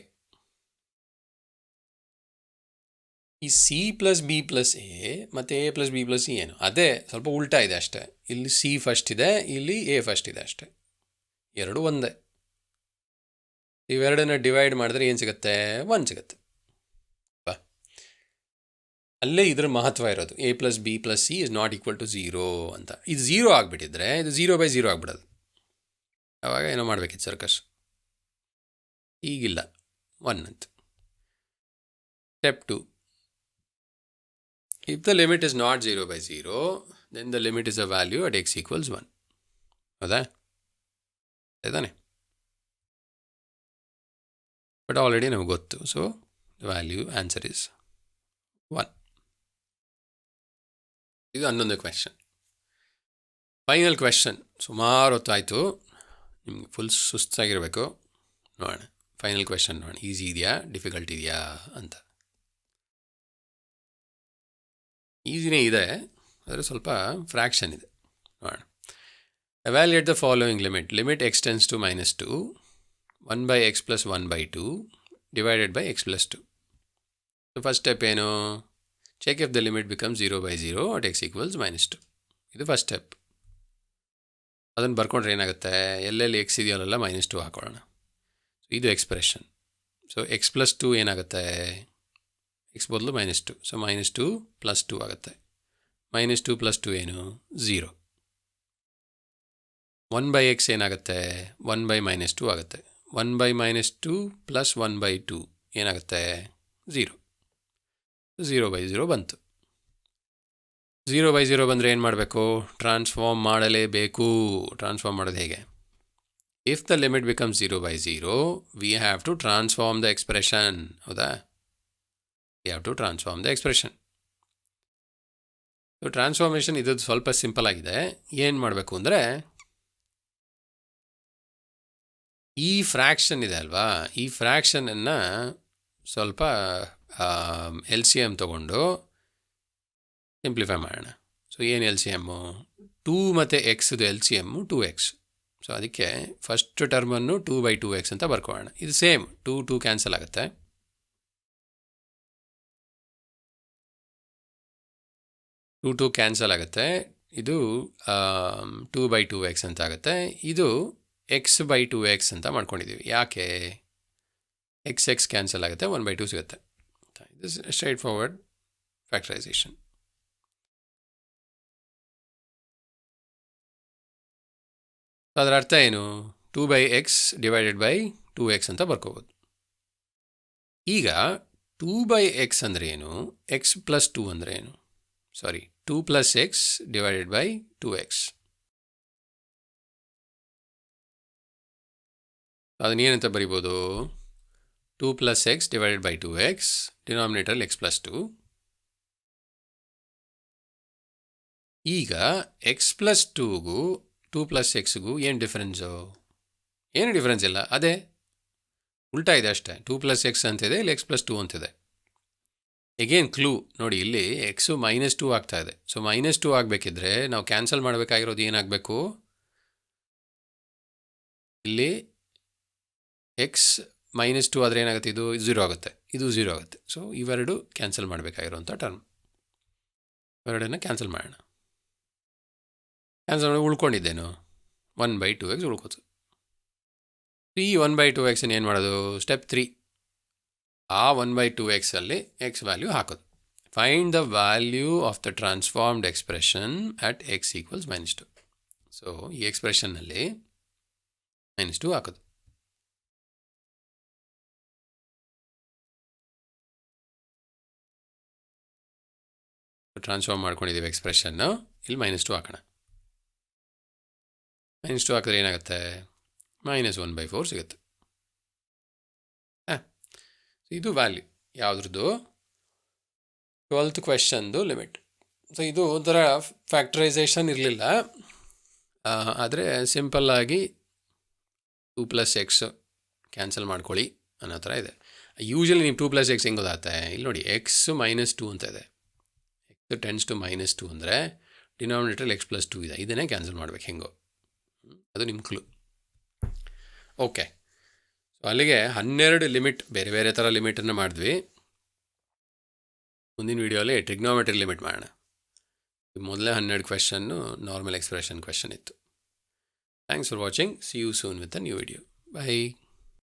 Speaker 1: ಈ c + b + a ಮತ್ತು a + b + c ಏನು? ಅದೇ ಸ್ವಲ್ಪ ಉಲ್ಟಾ ಇದೆ ಅಷ್ಟೇ. ಇಲ್ಲಿ c ಫಸ್ಟ್ ಇದೆ, ಇಲ್ಲಿ a ಫಸ್ಟ್ ಇದೆ ಅಷ್ಟೇ. ಎರಡು ಒಂದೇ. ಇವೆರಡನ್ನ ಡಿವೈಡ್ ಮಾಡಿದ್ರೆ ಏನು ಸಿಗುತ್ತೆ? 1 ಸಿಗುತ್ತೆ. ಅಲ್ಲೇ ಇದರ ಮಹತ್ವ ಇರೋದು. a + b + c is not equal to 0 ಅಂತ. ಇದು 0 ಆಗಿಬಿಟ್ಟಿದ್ರೆ ಇದು 0/0 ಆಗಿಬಿಡೋದು. ಆವಾಗ ಏನೋ ಮಾಡಬೇಕಿತ್ತು ಸರ್ಕಸ್. ಈಗಿಲ್ಲ, 1 ಅಂತ. Step 2, if the limit is not 0/0, then the limit is a value at x = 1. ಹೌದಾ? ಅದಾನೆ. ಬಟ್ ಆಲ್ರೆಡಿ ನಮಗೆ ಗೊತ್ತು. So value answer is 1. ಇದು 11ನೇ ಕ್ವೆಶನ್. Final question. ಸುಮಾರು ಹೊತ್ತಾಯಿತು, ನಿಮ್ಗೆ ಫುಲ್ ಸುಸ್ತಾಗಿರಬೇಕು. ನೋಡೋಣ ಫೈನಲ್ ಕ್ವೆಶನ್ ನೋಡೋಣ, ಈಸಿ ಇದೆಯಾ ಡಿಫಿಕಲ್ಟ್ ಇದೆಯಾ ಅಂತ. ಈಸಿನೇ ಇದೆ, ಆದರೆ ಸ್ವಲ್ಪ ಫ್ರ್ಯಾಕ್ಷನ್ ಇದೆ. ನೋಡೋಣ. Evaluate the following limit x tends to -2, 1/x + 1/2 divided by x + 2. So first step ಏನು? Check if the limit become 0/0 at x = -2. ಇದು ಫಸ್ಟ್ ಸ್ಟೆಪ್. ಅದನ್ನು ಬರ್ಕೊಂಡ್ರೆ ಏನಾಗುತ್ತೆ, ಎಲ್ಲೆಲ್ಲಿ ಎಕ್ಸ್ ಇದೆಯಲ್ಲ -2 ಹಾಕೊಳ್ಳೋಣ. ಇದು ಎಕ್ಸ್ಪ್ರೆಷನ್. ಸೊ x + 2 ಏನಾಗುತ್ತೆ, x ಬದಲು -2, ಸೊ -2 + 2 ಆಗುತ್ತೆ. -2 + 2 ಏನು? 0. 1/x ಏನಾಗುತ್ತೆ, 1/-2 ಆಗುತ್ತೆ. 1/-2 + 1/2 ಏನಾಗುತ್ತೆ, 0. 0/0 ಬಂತು. 0/0 ಬಂದರೆ ಏನು ಮಾಡಬೇಕು? ಟ್ರಾನ್ಸ್ಫಾರ್ಮ್ ಮಾಡಲೇಬೇಕು. ಟ್ರಾನ್ಸ್ಫಾರ್ಮ್ ಮಾಡೋದು ಹೇಗೆ? If the limit becomes 0/0 we have to transform the expression. ಹೌದಾ? We have to transform the expression. So transformation ಇದು ಸ್ವಲ್ಪ ಸಿಂಪಲ್ ಆಗಿದೆ. ಏನು ಮಾಡಬೇಕು ಅಂದರೆ, ಈ ಫ್ರ್ಯಾಕ್ಷನ್ ಇದೆ ಅಲ್ವಾ, ಈ ಫ್ರ್ಯಾಕ್ಷನನ್ನು ಸ್ವಲ್ಪ LCM ತೊಗೊಂಡು ಸಿಂಪ್ಲಿಫೈ ಮಾಡೋಣ. ಸೊ ಏನು LCM? 2 ಮತ್ತು ಎಕ್ಸ್ದು LCM 2x. ಸೊ ಅದಕ್ಕೆ ಫಸ್ಟ್ ಟರ್ಮನ್ನು 2/2x ಅಂತ ಬರ್ಕೊಳ್ಳೋಣ. ಇದು ಸೇಮ್ 2 ಕ್ಯಾನ್ಸಲ್ ಆಗುತ್ತೆ. ಟು ಕ್ಯಾನ್ಸಲ್ ಆಗುತ್ತೆ. ಇದು 2/2x ಅಂತ ಆಗುತ್ತೆ. ಇದು x/2x ಅಂತ ಮಾಡ್ಕೊಂಡಿದ್ದೀವಿ. ಯಾಕೆ? x ಕ್ಯಾನ್ಸಲ್ ಆಗುತ್ತೆ, 1/2 ಸಿಗುತ್ತೆ. ಇದು ಸ್ಟ್ರೈಟ್ ಫಾರ್ವರ್ಡ್ ಫ್ಯಾಕ್ಟರೈಸೇಷನ್. ಅದರ ಅರ್ಥ ಏನು? 2/x ಡಿವೈಡೆಡ್ ಬೈ 2x ಅಂತ ಬರ್ಕೋಬೋದು. ಈಗ 2/x ಅಂದರೆ ಏನು, x + 2 ಅಂದರೆ ಏನು? ಸಾರಿ, 2 + x ಡಿವೈಡೆಡ್ ಬೈ 2x. ಅದನ್ನೇನಂತ ಬರಿಬೋದು? 2 + x divided by 2x, denominator x + 2. ಈಗ x + 2ಗೂ 2 + xಗೂ ಏನು ಡಿಫ್ರೆನ್ಸು? ಏನು ಡಿಫ್ರೆನ್ಸ್ ಇಲ್ಲ, ಅದೇ ಉಲ್ಟಾ ಇದೆ ಅಷ್ಟೇ. 2 + x ಅಂತಿದೆ, ಇಲ್ಲಿ x + 2 ಅಂತಿದೆ. ಎಗೇನ್ ಕ್ಲೂ ನೋಡಿ, ಇಲ್ಲಿ ಎಕ್ಸು -2 ಆಗ್ತಾ ಇದೆ. ಸೊ -2 ಆಗಬೇಕಿದ್ರೆ ನಾವು ಕ್ಯಾನ್ಸಲ್ ಮಾಡಬೇಕಾಗಿರೋದು ಏನಾಗಬೇಕು? ಇಲ್ಲಿ x -2 ಆದರೆ ಏನಾಗುತ್ತೆ, ಇದು 0 ಆಗುತ್ತೆ, ಇದು 0 ಆಗುತ್ತೆ. ಸೊ ಇವೆರಡು ಕ್ಯಾನ್ಸಲ್ ಮಾಡಬೇಕಾಗಿರೋಂಥ ಟರ್ಮ್. ಇವೆರಡನ್ನು ಕ್ಯಾನ್ಸಲ್ ಮಾಡೋಣ. ಕ್ಯಾನ್ಸಲ್ ಮಾಡಿ ಉಳ್ಕೊಂಡಿದ್ದೇನು? 1/2x ಉಳ್ಕೋತು. ಈ 1/2x ಏನು ಮಾಡೋದು? ಸ್ಟೆಪ್ 3. ಆ 1/2x ಅಲ್ಲಿ x ವ್ಯಾಲ್ಯೂ ಹಾಕೋದು. Find the value of the transformed expression at x = -2. So ಈ ಎಕ್ಸ್ಪ್ರೆಷನ್ನಲ್ಲಿ -2 ಹಾಕೋದು. ಟ್ರಾನ್ಸ್ಫಾರ್ಮ್ ಮಾಡ್ಕೊಂಡಿದ್ದೀವಿ ಎಕ್ಸ್ಪ್ರೆಷನ್ನು. ಇಲ್ಲಿ -2 ಹಾಕೋಣ. -2 ಹಾಕಿದ್ರೆ ಏನಾಗುತ್ತೆ? -1/4 ಸಿಗುತ್ತೆ. ಇದು ವ್ಯಾಲ್ಯೂ ಯಾವುದ್ರದ್ದು? 12th ಕ್ವೆಶ್ಚನ್ದು ಲಿಮಿಟ್. ಸೊ ಇದು ಒಂಥರ ಫ್ಯಾಕ್ಟರೈಸೇಷನ್ ಇರಲಿಲ್ಲ, ಆದರೆ ಸಿಂಪಲ್ಲಾಗಿ 2 + x ಕ್ಯಾನ್ಸಲ್ ಮಾಡ್ಕೊಳ್ಳಿ ಅನ್ನೋ ಥರ ಇದೆ. ಯೂಶ್ವಲಿ ನೀವು 2 + x ಹೆಂಗೆ ಗೊತ್ತಾಗುತ್ತೆ? ಇಲ್ಲಿ ನೋಡಿ, x -2 ಅಂತ ಇದೆ. x ಟೆನ್ಸ್ ಟು -2 ಅಂದರೆ ಡಿನಾಮಿನೇಟರ್ x + 2 ಇದೆ. ಇದನ್ನೇ ಕ್ಯಾನ್ಸಲ್ ಮಾಡ್ಬೇಕು ಹೆಂಗೋ. ಅದು ನಿಮ್ಮ ಕ್ಲೂ. ಓಕೆ, ಸೊ ಅಲ್ಲಿಗೆ 12 ಲಿಮಿಟ್, ಬೇರೆ ಬೇರೆ ಥರ ಲಿಮಿಟನ್ನು ಮಾಡಿದ್ವಿ. ಮುಂದಿನ ವೀಡಿಯೋಲಿ ಟ್ರಿಗ್ನೋಮೆಟ್ರಿ ಲಿಮಿಟ್ ಮಾಡೋಣ. ಮೊದಲೇ 12 ಕ್ವೆಶ್ಚನ್ನು ನಾರ್ಮಲ್ ಎಕ್ಸ್ಪ್ರೆಷನ್ ಕ್ವೆಶ್ಚನ್ ಇತ್ತು. Thanks for watching. See you soon with a new video. By.